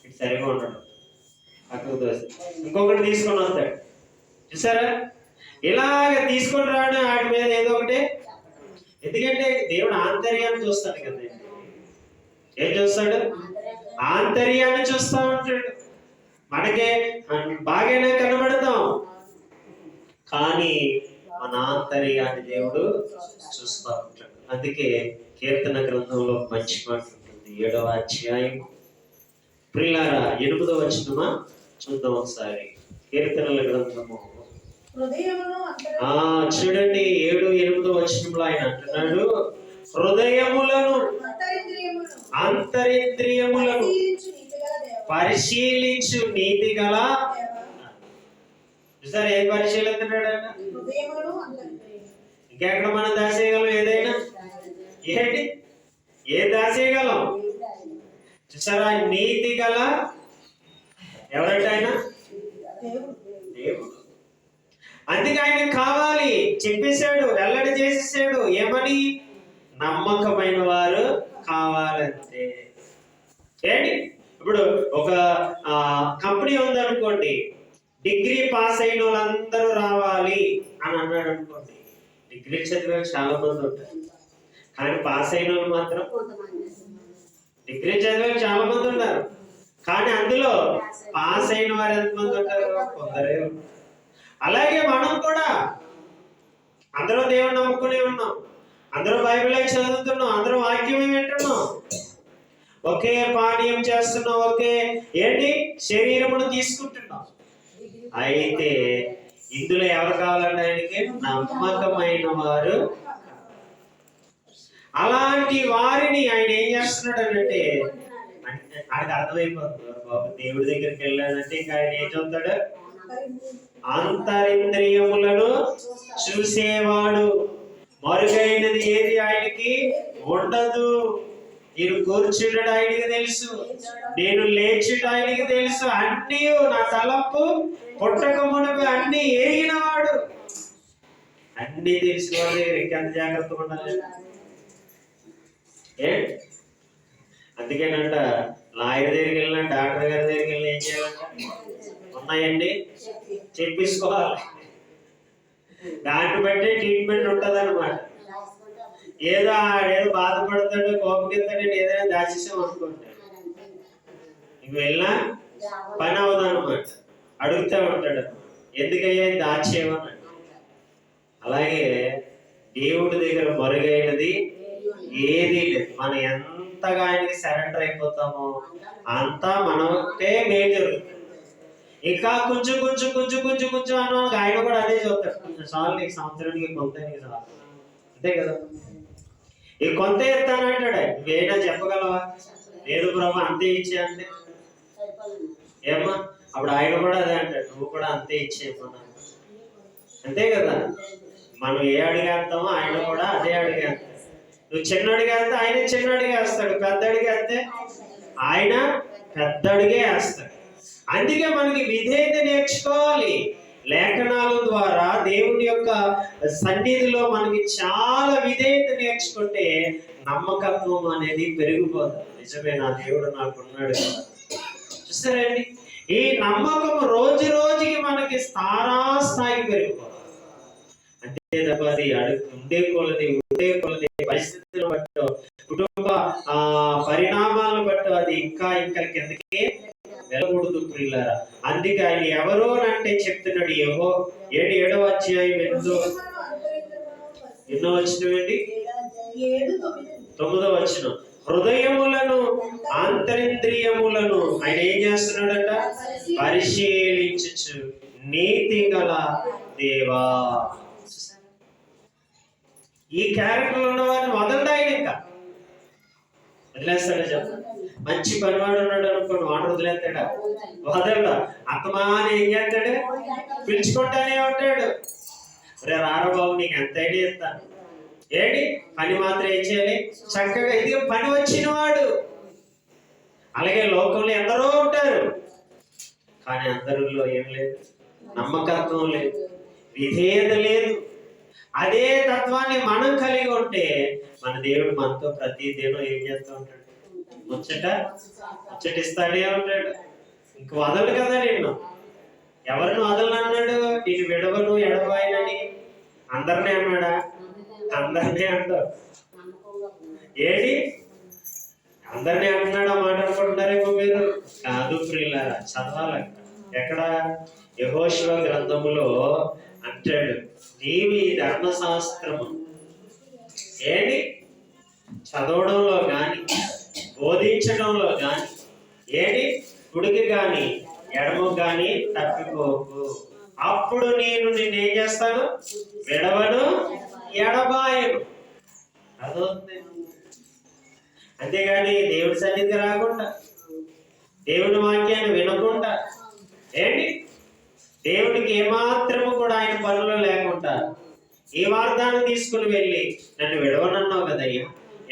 A: ఇటు సరిగా ఉన్నాడు పక్కకు దోసి ఇంకొకటి తీసుకొని వస్తాడు. చూసారా, ఇలాగ తీసుకొని రాడు వాడి మీద ఏదో ఒకటి. ఎందుకంటే దేవుడు ఆంతర్యాన్ని చూస్తాడు కదా. ఏం చూస్తాడు? ఆంతర్యాన్ని చూస్తా ఉంటాడు. మనకే బాగానే కనబడతాం, కానీ మన ఆంతర్యాన్ని దేవుడు చూస్తా ఉంటాడు. అందుకే కీర్తన గ్రంథంలో మంచి మాట ఉంటుంది, 7వ అధ్యాయం ప్రియులారా 8వ వచనమా చూద్దాం ఒకసారి. కీర్తనల గ్రంథము చూడండి 7-8వ వచనంలో ఆయన అంటున్నాడు, హృదయములను అంతరింద్రియములను పరిశీలించు నీతి గల. చూసారు ఏం పరిశీలిస్తున్నాడు ఆయన? ఇంకెక్కడ మనం దాచేయగలం? ఏదైనా ఏంటి ఏ దాచేయగలం? చూసారా, నీతి గల ఎవరంటే ఆయన దేవుడు. అందుకే ఆయన కావాలి చెప్పేశాడు, వెల్లడి చేసేసాడు. ఏమని? నమ్మకమైన వారు కావాలంటే. ఏంటి ఇప్పుడు ఒక కంపెనీ ఉందనుకోండి, డిగ్రీ పాస్ అయిన వాళ్ళందరూ రావాలి అని అన్నాడు అనుకోండి. డిగ్రీ చదివే చాలా మంది ఉంటారు, కానీ పాస్ అయిన వాళ్ళు మాత్రం డిగ్రీ చదివే చాలా మంది ఉన్నారు, కానీ అందులో పాస్ అయిన వారు ఎంతమంది ఉంటారు? కొందరే ఉంటారు. అలాగే మనం కూడా అందరూ దేవుని నమ్ముకునే ఉన్నాం, అందరూ బైబిల్ చదువుతున్నాం, అందరూ వాక్యం వింటున్నాం, ఒకే పానీయం చేస్తున్నాం, ఒకే ఏంటి శరీరమును తీసుకుంటున్నాం. అయితే ఇందులో ఎవరు కావాలంటే ఆయనకి నమ్మకమైన వారు. అలాంటి వారిని ఆయన ఏం చేస్తున్నాడు అంటే ఆయనకు అర్థమైపోతుంది, బాబు దేవుడి దగ్గరికి వెళ్ళాడంటే ఇంకా ఆయన ఏం చెప్తాడు? అంతరింద్రియములను చూసేవాడు, మరుగైనది ఏది ఆయనకి ఉండదు. నేను కూర్చుండడు ఆయనకి తెలుసు, నేను లేచుట ఆయనకి తెలుసు, అన్నీ నా తలంపు పుట్టక మునుపు అన్ని ఎరిగినవాడు. అన్ని తెలిసిన వాడి దగ్గర ఇంకెంత జాగ్రత్తగా ఉండాలి. అందుకేనంట లాయర్ దగ్గరికి వెళ్ళినా, డాక్టర్ గారి దగ్గరికి వెళ్ళినా ఏం చేయాలంట? ఉన్నాయండి చెప్పించుకోవాలి, దాన్ని బట్టి ట్రీట్మెంట్ ఉంటుంది అనమాట. ఏదో బాధపడతాడు, కోపగిస్తాడు, ఏదైనా దాచేసాం అనుకోండి, ఇంక వెళ్ళినా పని అవదు అనమాట. అడుగుతూ ఉంటాడు, ఎందుకయ్యా దాచేవని. అలాగే దేవుడి దగ్గర మరుగైనది ఏది లేదు. మనం ఎంతగా ఆయనకి సరెండర్ అయిపోతామో అంతా మనకే మేలు జరుగుతుంది. ఇంకా కొంచెం కొంచెం కొంచెం కొంచెం కొంచెం అన్న ఆయన కూడా అదే చెప్తాడు, కొంచెం సార్లు నీకు సంవత్సరానికి కొంత చాలు, అంతే కదా. ఈ కొంత ఎత్తానంటాడు, నువ్వేనా చెప్పగలవా? లేదు ప్రభు అంతే ఇచ్చే అంటే ఏమ్మా, అప్పుడు ఆయన కూడా అదే అంటాడు, నువ్వు కూడా అంతే ఇచ్చేయమన్నా, అంతే కదా. మనం ఏ అడిగేస్తామో ఆయన కూడా అదే అడిగేస్తాడు. నువ్వు చిన్న అడిగేస్తే ఆయన చిన్న అడిగేస్తాడు, పెద్ద అడిగేస్తే ఆయన పెద్ద అడిగే వేస్తాడు. అందుకే మనకి విధేయత నేర్చుకోవాలి. లేఖనాల ద్వారా దేవుని యొక్క సన్నిధిలో మనకి చాలా విధేయత నేర్చుకుంటే నమ్మకత్వం అనేది పెరిగిపోతుంది. నిజమే, నా దేవుడు నాకున్నాడు కదా. చూస్తారండి, ఈ నమ్మకం రోజు రోజుకి మనకి స్థాయికి పెరిగిపోతుంది. అంతే తప్ప అది ఉండే కొలది పరిస్థితులను బట్టో, కుటుంబ పరిణామాలను బట్టో అది ఇంకా ఇంకా కిందకి వెళ్ళకూడదు ప్రియులారా. అందుకే ఆయన ఎవరో అంటే చెప్తున్నాడు. 7వ అధ్యాయం ఎన్నో వచనం ఏంటి? 9వ వచనం. హృదయములను అంతరింద్రియములను ఆయన ఏం చేస్తున్నాడట? పరిశీలించు నీతి గల దేవా. ఈ క్యారెక్టర్ ఉన్న వారిని వదలడా ఆయన, ఇంకా వదిలేస్తాడా? చెప్పండి, మంచి పనివాడు ఉన్నాడు అనుకోండి, వాడు వదిలేస్తాడా? వదలడా. అత్తమాని ఏం చేస్తాడు? పిలుచుకుంటానే ఉంటాడు. రే రారా బాబు, నీకు ఎంత ఐడియా ఇస్తాను,
B: ఏంటి పని మాత్రం ఏం చేయాలి? చక్కగా ఇది పని వచ్చిన వాడు. అలాగే లోకంలో ఎందరో ఉంటారు, కానీ అందరిలో ఏం లేదు, నమ్మకత్వం లేదు, విధేయత లేదు. అదే తత్వాన్ని మనం కలిగి ఉంటే మన దేవుడు మనతో ప్రతి దినం ఏం చేస్తూ ఉంటాడు? ముచ్చటిస్తాడే ఉంటాడు. ఇంక వదలడు కదా నిన్ను. ఎవరిని వదలను అన్నాడు? నేను విడవను ఎడబాయనని అందరినీ అన్నాడా? అందరినీ అంటారు. ఏంటి అందరినీ అంటున్నాడు ఆ మాట అనుకుంటున్నారేమో మీరు. కాదు ప్రియులారా, చదవాలి. ఎక్కడ? యెహోషువ గ్రంథములో అంటాడు, నీవు ఈ ధర్మశాస్త్రము ఏంటి చదవడంలో గాని బోధించడంలో గాని ఏంటి కుడికి గాని ఎడమకు గాని తప్పిపోకు, అప్పుడు నేను నిన్నేం చేస్తాను? విడవను ఎడబాయను. అదవుతుంది. అంతేగాని దేవుడి సన్నిధికి రాకుండా, దేవుడి వాక్యాన్ని వినకుండా, ఏంటి దేవుడికి ఏమాత్రము కూడా ఆయన పనులు లేకుండా ఈ వార్తాన్ని తీసుకుని వెళ్ళి నన్ను విడవనన్నావు కదయ్యా,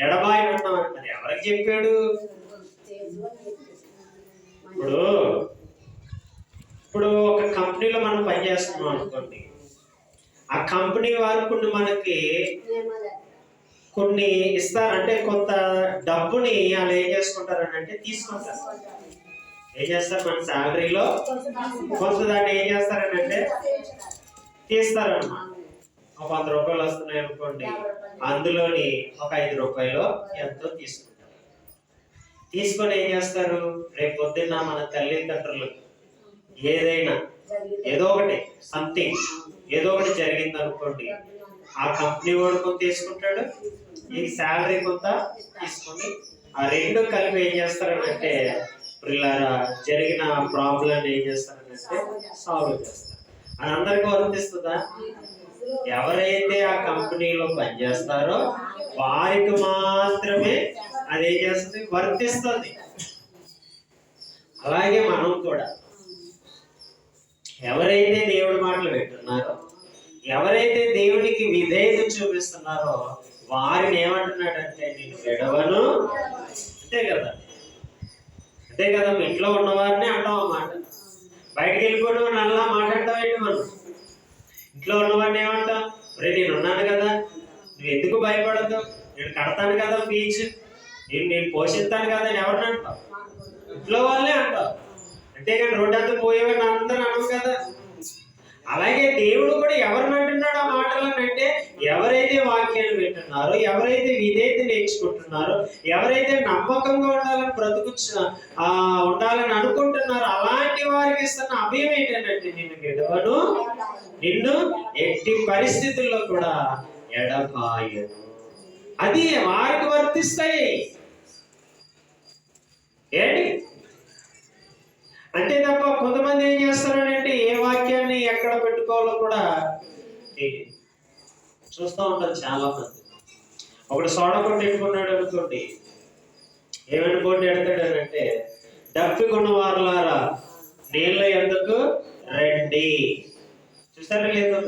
B: ఎడబాయనన్నావు అంటారు. ఎవరికి చెప్పాడు? ఇప్పుడు ఒక కంపెనీలో మనం పనిచేస్తున్నాం అనుకోండి, ఆ కంపెనీ వారు కొన్ని ఇస్తారంటే కొంత డబ్బుని వాళ్ళు ఏం చేసుకుంటారనంటే తీసుకుంటారు. ఏం చేస్తారు? మన శాలరీలో కొంత దాన్ని ఏం చేస్తారనంటే తీస్తారన్నమాట. ఒక 100 రూపాయలు వస్తున్నాయి అనుకోండి, అందులోని ఒక 5 రూపాయలు ఎంతో తీసుకుంటారు. తీసుకొని ఏం చేస్తారు? రేపు పొద్దున్న మన తల్లిదండ్రులకు ఏదైనా ఏదో ఒకటి సంథింగ్ ఏదో ఒకటి జరిగింది అనుకోండి, ఆ కంపెనీ వాడు కొంత తీసుకుంటాడు, ఈ శాలరీ కొంత తీసుకొని ఆ రెండు కలిపి ఏం చేస్తారనంటే పిల్లరా జరిగిన ప్రాబ్లం ఏం చేస్తారనంటే సాల్వ్ చేస్తారు. అది అందరికీ వర్తిస్తుందా? ఎవరైతే ఆ కంపెనీలో పనిచేస్తారో వారికి మాత్రమే అదేం చేస్తుంది? వర్తిస్తుంది. అలాగే మనం కూడా ఎవరైతే దేవుడి మాటలు వింటున్నారో, ఎవరైతే దేవునికి విధేయత చూపిస్తున్నారో వారిని ఏమంటున్నాడంటే నేను విడవను. అంతే కదా, అంతే కదా. మీ ఇంట్లో ఉన్నవారిని అంటాం అన్నమాట. బయటకు వెళ్ళిపోయిన వాడిని అలా మాట్లాడతాం ఏంటి? మనం ఇంట్లో ఉన్నవాడిని ఏమంటాం? రే నేను ఉన్నాను కదా, నువ్వు ఎందుకు భయపడద్దు, నేను కడతాను కదా ఫీజు, నేను పోషిస్తాను కదా అని ఎవరిని అంటాం? ఇంట్లో వాళ్ళే అంటాం. అంతేగాని రోడ్డు అంతా పోయేవాడిని అందరూ అనవు కదా. అలాగే దేవుడు కూడా ఎవరిని అంటున్నాడు ఆ మాటలను అంటే ఎవరైతే వాక్యాన్ని వింటున్నారో, ఎవరైతే విధేయత నేర్చుకుంటున్నారో, ఎవరైతే నమ్మకంగా ఉండాలని అనుకుంటున్నారో అలాంటి వారికి ఇస్తున్న అభయం ఏంటంటే నిన్ను విడవను, నిన్ను ఎట్టి పరిస్థితుల్లో కూడా ఎడబాయను. అది వారికి వర్తిస్తాయి. ఏంటి అంతే తప్ప కొంతమంది ఏం చేస్తారంటే ఏ వాక్యాన్ని ఎక్కడ పెట్టుకోవాలో కూడా చూస్తూ ఉంటారు చాలా మంది. ఒకడు సోడా కొట్టి ఎట్టుకున్నాడు అనుకోండి, ఏమైనా కొట్టి ఎడతాడనంటే డప్పికొన్న వారులారా నీళ్ళ ఎందుకు రండి. చూస్తారా లేదు?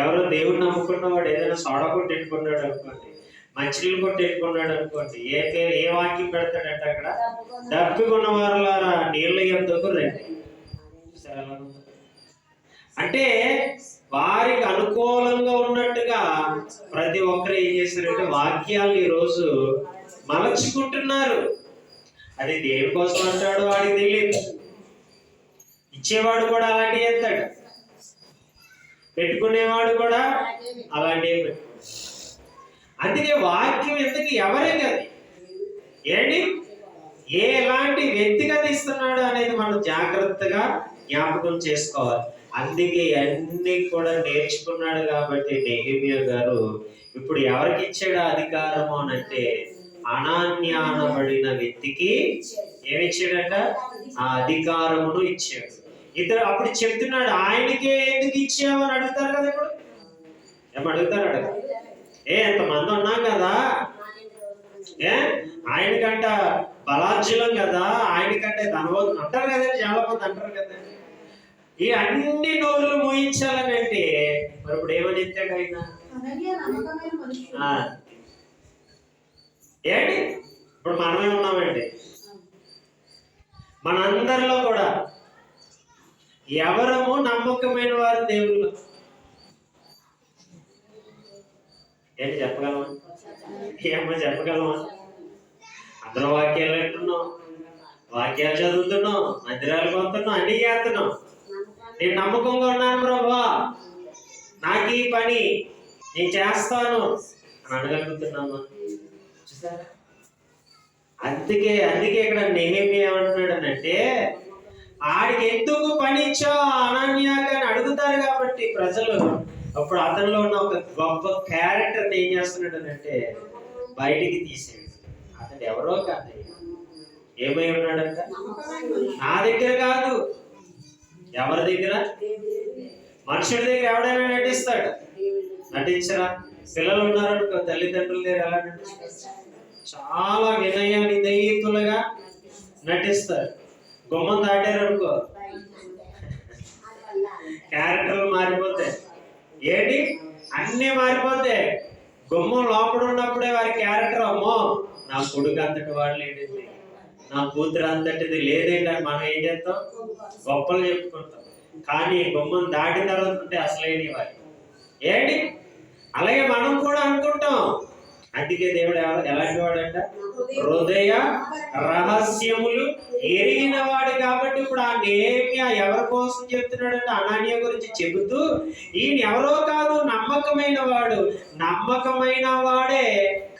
B: ఎవరో దేవుడు నమ్ముకున్నవాడు ఏదైనా సోడా కొట్టి ఎట్టుకున్నాడు అనుకోండి, మంచినీళ్ళు కొట్టి ఎట్టుకున్నాడు అనుకోండి, ఏ వాక్యం పెడతాడంటే అక్కడ డప్పికొన్న వారులారా నీళ్ళ ఎందుకు రండి. అంటే వారికి అనుకూలంగా ఉన్నట్టుగా ప్రతి ఒక్కరు ఏం చేస్తారంటే వాక్యాలు ఈరోజు మలచుకుంటున్నారు. అది దేనికోసం అంటాడు వాడికి తెలియదు. ఇచ్చేవాడు కూడా అలాంటివి చేస్తాడు, పెట్టుకునేవాడు కూడా అలాంటివి పెట్టుకుంటాడు. అందుకే వాక్యం ఎందుకు ఎవరే కదా ఏంటి ఎలాంటి వ్యక్తిగత ఇస్తున్నాడు అనేది మనం జాగ్రత్తగా జ్ఞాపకం చేసుకోవాలి. అందుకే అన్ని కూడా నేర్చుకున్నాడు కాబట్టి నెహెమ్యా గారు ఇప్పుడు ఎవరికి ఇచ్చాడు అధికారము అని అంటే అనాన్యానబడిన వ్యక్తికి ఏమిచ్చాడట? ఆ అధికారమును ఇచ్చాడు. ఇతడు అప్పుడు చెప్తున్నాడు, ఆయనకే ఎందుకు ఇచ్చావు అని అడుగుతారు కదా. ఇప్పుడు ఏమడుగుతారు? అడగ ఎంతమంది ఉన్నాం కదా, ఆయనకంట బలార్జులం కదా, ఆయనకంటే ధనవంతులు అంటారు కదండి, చాలా మంది అంటారు కదండి. ఈ అన్ని నోళ్ళు మూయించాలనంటే మరి ఇప్పుడు ఏమని ఎత్తాడు ఆయన? ఆ, ఏంటి ఇప్పుడు మనమే ఉన్నామండి. మనందరిలో కూడా ఎవరము నమ్మకమైన వారు దేవుళ్ళు? ఏంటి చెప్పగలమా? ఏమో చెప్పగలమా? అందరూ వాక్యాలు వింటున్నాం, వాక్యాలు చదువుతున్నాం, మందిరాలు పోతున్నాం, అన్ని చేస్తున్నాం. నేను నమ్మకంగా ఉన్నాను ప్రభువా, నాకు ఈ పని నేను చేస్తాను అని అనగలుగుతున్నామా? చూసారా? అందుకే ఇక్కడ నెహెమ్యా ఏమంటున్నాడనంటే, ఆడికి ఎందుకు పని ఇచ్చావు అనన్యాగా అని అడుగుతారు కాబట్టి ప్రజలు. అప్పుడు అతనిలో ఉన్న ఒక గొప్ప క్యారెక్టర్ ఏం చేస్తున్నాడు అంటే బయటికి తీసేడు. అతడు ఎవరో కాదు, ఏమై ఉన్నాడంట? నా దగ్గర కాదు. ఎవరి దగ్గర? మనుషుడి దగ్గర ఎవడైనా నటిస్తాడు. నటించరా? పిల్లలు ఉన్నారనుకో, తల్లిదండ్రుల దగ్గర ఎలా నటిస్తారు? చాలా వినయ విధేయతులుగా నటిస్తారు. గుమ్మం దాటారనుకో క్యారెక్టర్లు మారిపోతాయి. ఏంటి? అన్నీ మారిపోతాయి. గుమ్మం లోపల ఉన్నప్పుడే వారి క్యారెక్టర్, అమ్మో నా కొడుకు అంతటి వాడు లేదండి, నా కూతురు అంతటిది లేదండి అని మనం ఏం చేస్తాం? గొప్పలు చెప్పుకుంటాం. కానీ గుమ్మం దాటిన తర్వాత ఉంటే అసలేని వారి ఏంటి? అలాగే మనం కూడా అనుకుంటాం. అందుకే దేవుడు ఎలాంటి వాడంట? హృదయ రహస్యములు ఎరిగిన వాడు. కాబట్టి ఇప్పుడు ఆ నెహెమ్యా ఎవరి కోసం చెప్తున్నాడంటే అనాన్య గురించి చెబుతూ, ఈయన ఎవరో కాదు, నమ్మకమైన వాడు. నమ్మకమైన వాడే,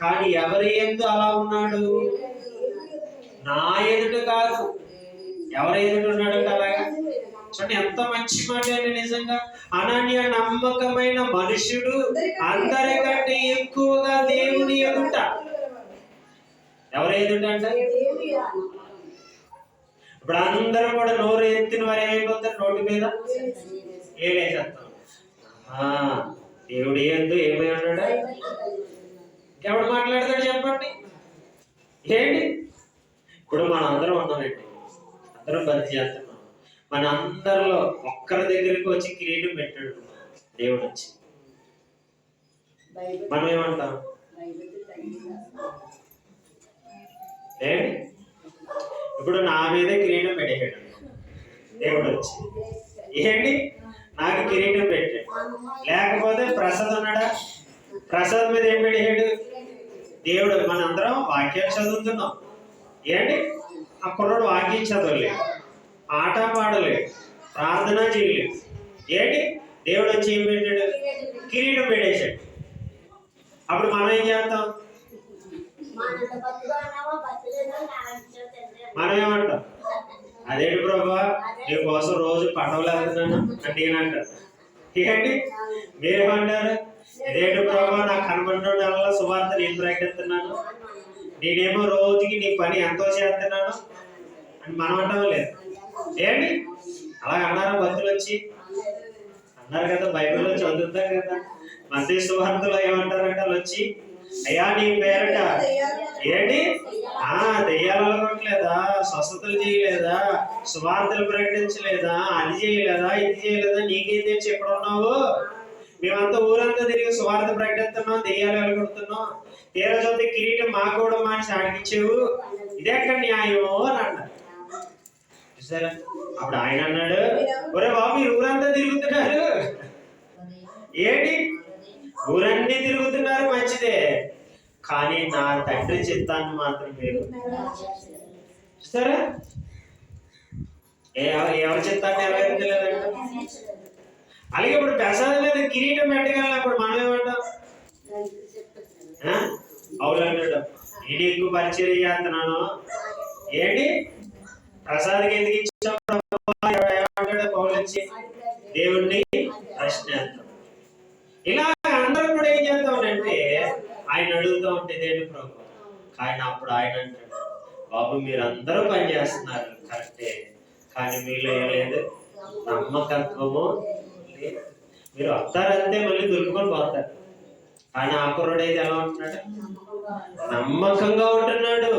B: కానీ ఎవరి యందు అలా ఉన్నాడు? నా ఎదుట కాదు. ఎవరి ఎదుట ఉన్నాడంటే అలాగా? చూడండి ఎంత మంచి మాట అండి. నిజంగా అనాన్య నమ్మకమైన మనుషుడు, అందరికంటే ఎక్కువగా దేవుని ఎదుట. ఎవరు ఎదుట అంటే ఇప్పుడు అందరూ కూడా నోరు ఎత్తిన వారు ఏమైపోతారు? నోటి మీద ఏమేసేస్తాం. దేవుడు ఏందో ఏమై ఉన్నాడా? ఎవడు మాట్లాడతాడు చెప్పండి? ఏంటి? ఇప్పుడు మనం అందరం ఉన్నామండి, అందరం బతి చేస్తున్నాం. మన అందరిలో ఒక్కరి దగ్గరికి వచ్చి కిరీటం పెట్టాడు దేవుడు వచ్చి. మనం ఏమంటాం? ఏంటి? ఇప్పుడు నా మీదే కిరీటం పెట్టాడు దేవుడు వచ్చి. ఏంటి? నాకు కిరీటం పెట్టాడు. లేకపోతే ప్రసాద్ ఉన్నాడా? ప్రసాద్ మీద ఏం పెట్టాడు దేవుడు? మనందరం వాక్యాలు చదువుతున్నాం. ఏంటి? ఆ కుర్రాడు వాక్యం చదవలేదు, ఆట పాడలేదు, ప్రార్థన చేయలేదు. ఏంటి? దేవుడు వచ్చి ఏం పెట్టాడు? కిరీటం పెట్టేశాడు. అప్పుడు మనం ఏం చేస్తాం? మనం ఏమంటాం? అదేంటి ప్రభా, నీ కోసం రోజు పడవలు వెళ్తున్నాను అంటే నేనంటారు. ఏంటి? మీరేమంటారు? ఇదేంటి ప్రభా, నాకు కనబడిన సువార్త నేను ప్రకటిస్తున్నాను, నేనేమో రోజుకి నీ పని ఎంతో చేస్తున్నాను అని మనం అంటాం లేదు. ఏంటి? అలా అన్నారా భక్తులు వచ్చి? అన్నారు కదా, బైబిల్లో చదువుతాం కదా. మత్తయి సువార్తలో ఏమంటారంటే వాళ్ళు వచ్చి, అయ్యా నీ పేరట ఏంటి? దెయ్యాలు కొట్టలేదా, స్వస్థతలు చేయలేదా, సువార్తలు ప్రకటించలేదా, అది చేయలేదా, ఇది చేయలేదా, నీకేం తెలిసి ఎక్కడ ఉన్నావు? మేమంతా ఊరంతా తిరిగి సువార్త ప్రకటిస్తున్నాం, దెయ్యాలు వెళ్ళగొడుతున్నాం, తీరా చదివి కిరీటం మాకు కూడా మానేసి ఆడికిచ్చేవు, ఇదెక్కడ న్యాయమో అని అన్నారు. చూసారా? అప్పుడు ఆయన అన్నాడు, ఒరే బాబు మీరు ఊరంతా తిరుగుతున్నారు. ఏంటి? ఊరన్నీ తిరుగుతున్నారు, మంచిదే, కానీ నా తండ్రి చిత్తాన్ని మాత్రం మీరు చూస్తారా? ఎవరి చిత్తాన్ని నెరవేర్చలేదంట. అలాగే ఇప్పుడు ప్రసాదం మీద కిరీటం పెట్టగలనప్పుడు మనం ఏమంటాం? అవునంటాడు, నేను ఎక్కువ పరిచయం చేస్తున్నాను. ఏంటి? ప్రసాద్కి ఎందుకు ఇచ్చాం? పౌలు వచ్చి దేవుణ్ణి ప్రశ్నిస్తాం. ఇలా అందరూ కూడా ఏం చేస్తామంటే ఆయన అడుగుతూ ఉంటే దేవుని ప్రభు. కానీ అప్పుడు ఆయన అంటాడు, బాబు మీరు అందరూ పని చేస్తున్నారు కరెక్టే, కానీ మీలో ఏం లేదు, నమ్మకత్వము లేదు. మీరు వస్తారంటే మళ్ళీ దొరుకుకొని పోతారు. కానీ ఆ కుర్రాడు అయితే ఎలా ఉంటున్నాడు? నమ్మకంగా ఉంటున్నాడు.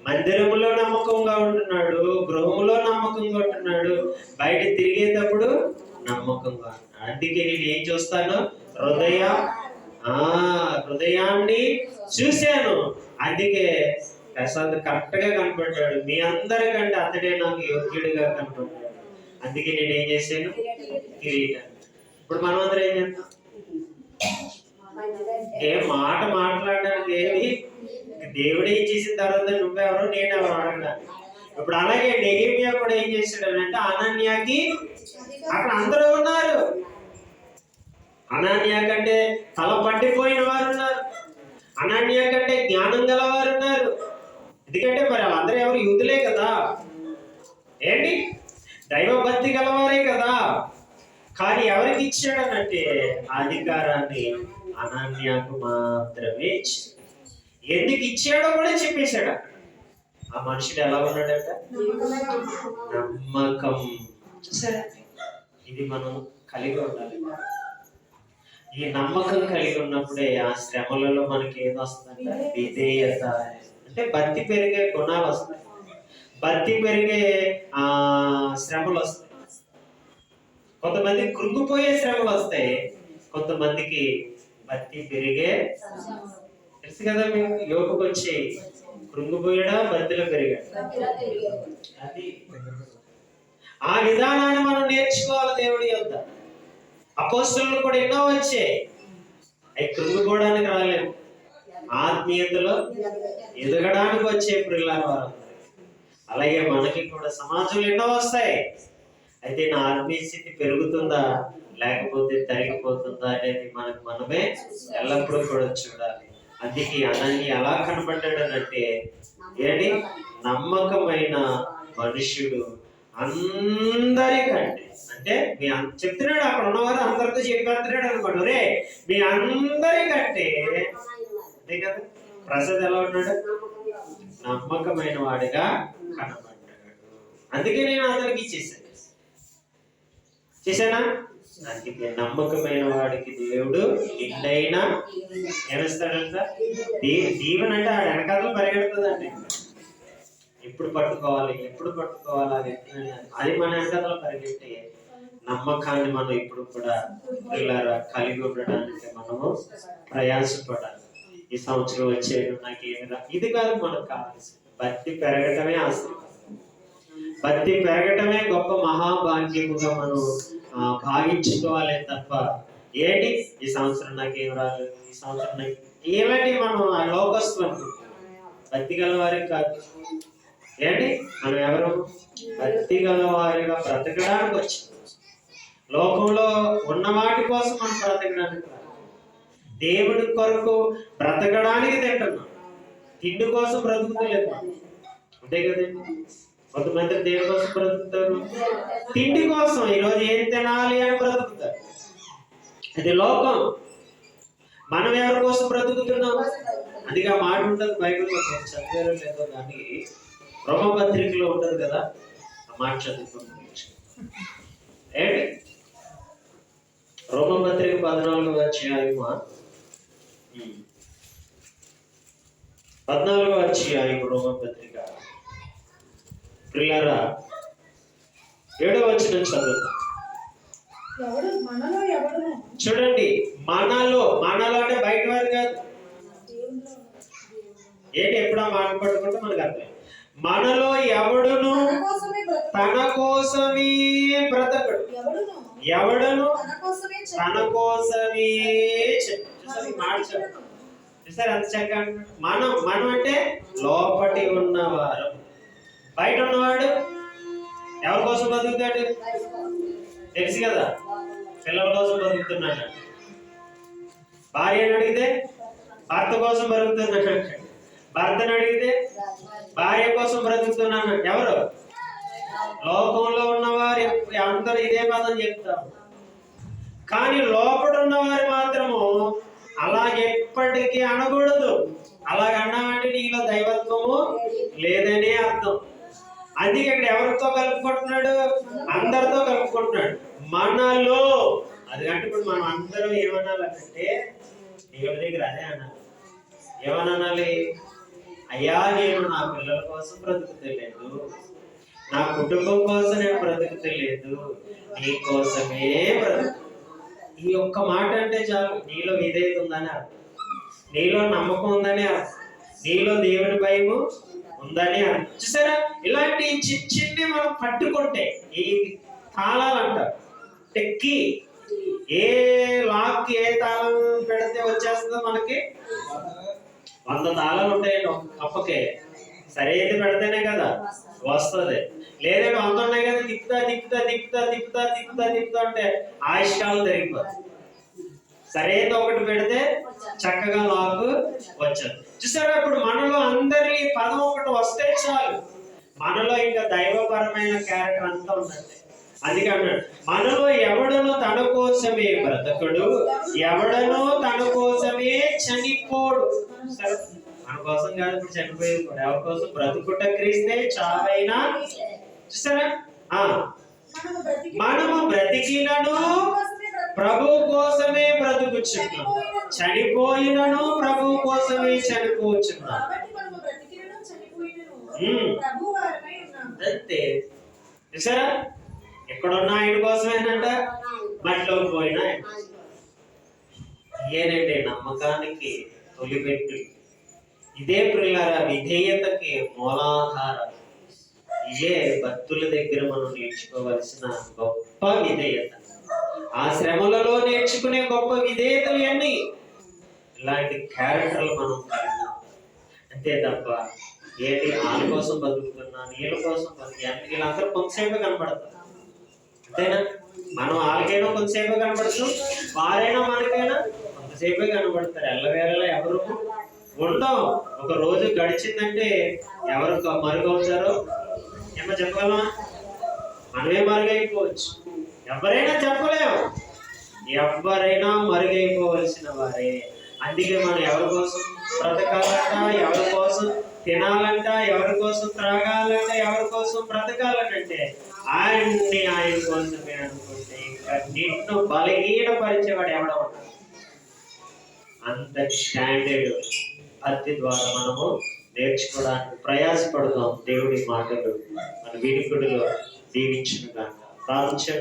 B: మందిరములో నమ్మకంగా ఉంటున్నాడు, గృహంలో నమ్మకంగా నమ్మకంగా ఉంటున్నాడు, బయట తిరిగేటప్పుడు నమ్మకంగా ఉంటున్నాడు. అందుకే నేను ఏం చూస్తాను? హృదయాన్ని చూశాను. అందుకే ప్రసాద్ కరెక్ట్ గా కనపడ్డాడు. మీ అందరికంటే అతడే నాకు యోగ్యుడిగా కనపడ్డాడు. అందుకే నేను ఏం చేశాను? కిరీటం. ఇప్పుడు మనం అందరం ఏం చేస్తాం? ఏం మాట మాట్లాడడానికి ఏమి దేవుడే చేసిన తర్వాత నువ్వెవరో నేనెవరో అడగడానికి. ఇప్పుడు అలాగే నెహెమ్యా కూడా ఏం చేశాడు అంటే, అనన్యాకి అక్కడ అందరూ ఉన్నారు. అనన్యా కంటే తల పట్టిపోయిన వారు ఉన్నారు, అనన్యా కంటే జ్ఞానం గల వారు ఉన్నారు. ఎందుకంటే మరి వాళ్ళందరూ ఎవరు? యూదులే కదా, ఏంటి దైవభక్తి గలవారే కదా. కానీ ఎవరికి ఇచ్చాడనంటే అధికారాన్ని అనన్యాకు మాత్రమే ఇచ్చాడు. ఎందుకు ఇచ్చాడో కూడా చెప్పేశాడు. ఆ మనుషుడు ఎలా ఉన్నాడట? నమ్మకం. చూసారా? ఇది మనం కలిగి ఉండాలి. ఈ నమ్మకం కలిగి ఉన్నప్పుడే ఆ శ్రమలలో మనకి ఏది వస్తుందంటే విధేయత. అంటే భక్తి పెరిగే గుణాలు వస్తాయి, భక్తి పెరిగే శ్రమలు వస్తాయి. కొంతమంది కృంగిపోయే శ్రమలు వస్తాయి, కొంతమందికి భక్తి పెరిగే. తెలుసు కదా మీకు, యోగుకు వచ్చి కృంగిపోయాడా, భక్తిలో పెరిగాడు. అది ఆ విధానాన్ని మనం నేర్చుకోవాలి దేవుడి యొద్ద. అపోస్తలులు కూడా ఎన్నో వచ్చాయి, అవి కృంగిపోవడానికి రాలేదు, ఆత్మీయతలో ఎదగడానికి వచ్చే ప్రియులార వారు. అలాగే మనకి కూడా సమాజంలో ఎన్నో వస్తాయి. అయితే నా ఆత్మీయ స్థితి పెరుగుతుందా లేకపోతే తరిగిపోతుందా అనేది మనకు మనమే ఎల్లప్పుడూ కూడా చూడాలి. అందుకే అనన్య ఎలా కనబడ్డాడనంటే, ఏంటి? నమ్మకమైన మనుష్యుడు అందరికంటే. అంటే మీ చెప్తున్నాడు, అక్కడ ఉన్నవారు అందరితో చెప్పేస్తున్నాడు అనుకోండి, రే మీ అందరికంటే. అంతే కదా, ప్రసాద్ ఎలా ఉన్నాడు? నమ్మకమైన వాడిగా కనబడ్డాడు. అందుకే నేను అతనికి ఇచ్చేసాను. చేశానా? అందుకే నమ్మకమైన వాడికి దేవుడు నిండైనా ఏమిస్తాడంట? దీవెన. అంటే ఆడ వెనకాతలు పరిగెడుతుందండి. ఎప్పుడు పట్టుకోవాలి, ఎప్పుడు పట్టుకోవాలి, అది మన వెనకాతలు పరిగెట్టి నమ్మకాన్ని మనం ఇప్పుడు కూడా కలిగి ఉండడానికి మనము ప్రయాసపడాలి. ఈ సంవత్సరం వచ్చేది నాకేమి ఇది కాదు మనకు కావాల్సి. భక్తి పెరగటమే ఆశ్రయం, భక్తి పెరగటమే గొప్ప మహాభాగ్యముగా మనం భావించుకోవాలి తప్ప ఏంటి ఈ సంవత్సరం నాకేం రాలేదు, ఈ సంవత్సరం నాకు ఏమంటే మనం ఆ లోకస్తు అనుకుంటాం. భక్తి గల వారికి కాదు. ఏంటి మనం ఎవరు? భక్తి గల వారిగా బ్రతకడానికి వచ్చి, లోకంలో ఉన్న వాటి కోసం మనం బ్రతకడానికి, దేవుడి కొరకు బ్రతకడానికి తింటున్నాం, తిండి కోసం బ్రతుకుతలేదు. అంతే కదండి. కొంతమంది దేని కోసం బ్రతుకుతారు? తిండి కోసం. ఈరోజు ఏం తినాలి అని బ్రతుకుతారు. అది లోకం. మనం ఎవరి కోసం బ్రతుకుతున్నాం? అందుకే ఆ మాట ఉంటుంది బైబిల్లో, చదివారో లేదో కానీ రోమపత్రికలో ఉంటుంది కదా, ఆ మాట చదువుకుంటుంది. ఏంటి? రోమపత్రిక 14వ అధ్యాయము 14వ అధ్యాయము రోమపత్రిక ప్రియులారా 7వ వచనం చదువుతాం. చూడండి, మనలో అంటే బయట వారు కాదు. ఏంటి? ఎప్పుడో మాట పట్టుకుంటే మనకు అర్థం. మనలో ఎవడును తన కోసమే బ్రతకడు, ఎవడును తన కోసమే మాట చూసారు అంత చక్కగా. మనం అంటే లోపటి ఉన్నవారు. బయట ఉన్నవాడు ఎవరి కోసం బతుకుతాడు? తెలుసు కదా, పిల్లల కోసం బతుకుతున్నాడు. భార్యను అడిగితే భర్త కోసం బ్రతుకుతున్నాడు, భర్తను అడిగితే భార్య కోసం బ్రతుకుతున్నాను. ఎవరు? లోకంలో ఉన్నవారు అందరూ ఇదే పదం చెప్తారు. కానీ లోపల ఉన్నవారు మాత్రము అలాగెప్పటికీ అనకూడదు. అలాగన్నామంటే నీలో దైవత్వము లేదనే అర్థం. అందుకే ఇక్కడ ఎవరితో కలుపుకుంటున్నాడు? అందరితో కలుపుకుంటున్నాడు. మనలో అది అంటే ఇప్పుడు మనం అందరం ఏమనాలంటే దేవుడి దగ్గర అదే అనాలి. ఏమనాలి? అయ్యా, నేను నా పిల్లల కోసం బ్రతుకుతలేదు, నా కుటుంబం కోసం నేను బ్రతుకుతలేదు, నీ కోసమే బ్రతుకు. ఈ ఒక్క మాట అంటే చాలు, నీలో విధేయత ఉందని అర్థం, నీలో నమ్మకం ఉందని అర్థం, నీలో దేవుని భయము ఉందని అర్థం. చూసారా, ఇలాంటి చిన్ని మనం పట్టుకుంటే ఈ తాళాలు అంటారు. టెక్కి ఏ లాక్ ఏ తాళం పెడితే వచ్చేస్తుందో మనకి 100 తాళాలు ఉంటాయండి ఒక కప్పకే. సరైనది పెడితేనే కదా వస్తుంది. లేదంటే 100 ఉన్నాయి కదా, తిప్పుతా అంటే ఆయుష్కాలం తిరిగిపోతుంది. సరైనది ఒకటి పెడితే చక్కగా లాక్ వచ్చదు. చూసారా, ఇప్పుడు మనలో అందరి పదం ఒకటి వస్తే చాలు, మనలో ఇంకా దైవపరమైన క్యారెక్టర్ అంతా ఉందండి. అందుకే అన్నాడు, మనలో ఎవడనో తన కోసమే బ్రతకుడు, ఎవడనో తన కోసమే చనిపోడు. సరే, మన కోసం కాదు ఇప్పుడు చనిపోయేది కూడా, ఎవరి కోసం? బ్రతుకుట క్రీస్తే, చావైనా. చూసారా, మనము బ్రతికినను ప్రభు కోసమే బ్రతుకుచున్నాం, చనిపోయినను ప్రభు కోసమే చనిపోచున్నాం. అంతే. చూసారా, ఎక్కడున్నా ఆయన కోసమేనంట, మట్టిలోకి పోయినా. ఏనండి నమ్మకానికి తొలిపెట్టు. ఇదే ప్రియులారా విధేయతకి మూలాధారం. ఇదే భక్తుల దగ్గర మనం నేర్చుకోవలసిన గొప్ప విధేయత. ఆ శ్రమలలో నేర్చుకునే గొప్ప విధేయతలు అన్ని ఇలాంటి క్యారెక్టర్లు మనం కలిగినాం. అంతే తప్ప ఏంటి వాళ్ళ కోసం బతుకుతున్నా, నీళ్ళ కోసం బతికాను, వీళ్ళందరూ కొంతసేపు కనపడతారు. అంతేనా? మనం వాళ్ళకైనా కొంతసేపు కనపడతాం, వారైనా మనకైనా కొంతసేపే కనపడతారు. ఎల్లవేళలా ఎవరు ఉండవు. ఒక రోజు గడిచిందంటే ఎవరు మరుగవుతారో ఏమో చెప్పగలమా? మనమే మరుగైపోవచ్చు. ఎవరైనా చెప్పలేము, ఎవరైనా మరుగైపోవలసిన వారే. అందుకే మనం ఎవరి కోసం బ్రతకాలంట, ఎవరి కోసం తినాలంట, ఎవరి కోసం త్రాగాలంట, ఎవరి కోసం బ్రతకాలంటే ఆయన్ని ఆయన కోసమే అనుకుంటే ఇంకా నిన్ను బలహీనపరిచేవాడు ఎవడో ఉంటాడు. అంత స్టాండర్డ్ భక్తి ద్వారా మనము నేర్చుకోవడానికి ప్రయాసపడదాం. దేవుడి మాటలు మన వినికుడిలో దీవించును గాక. ప్రార్థన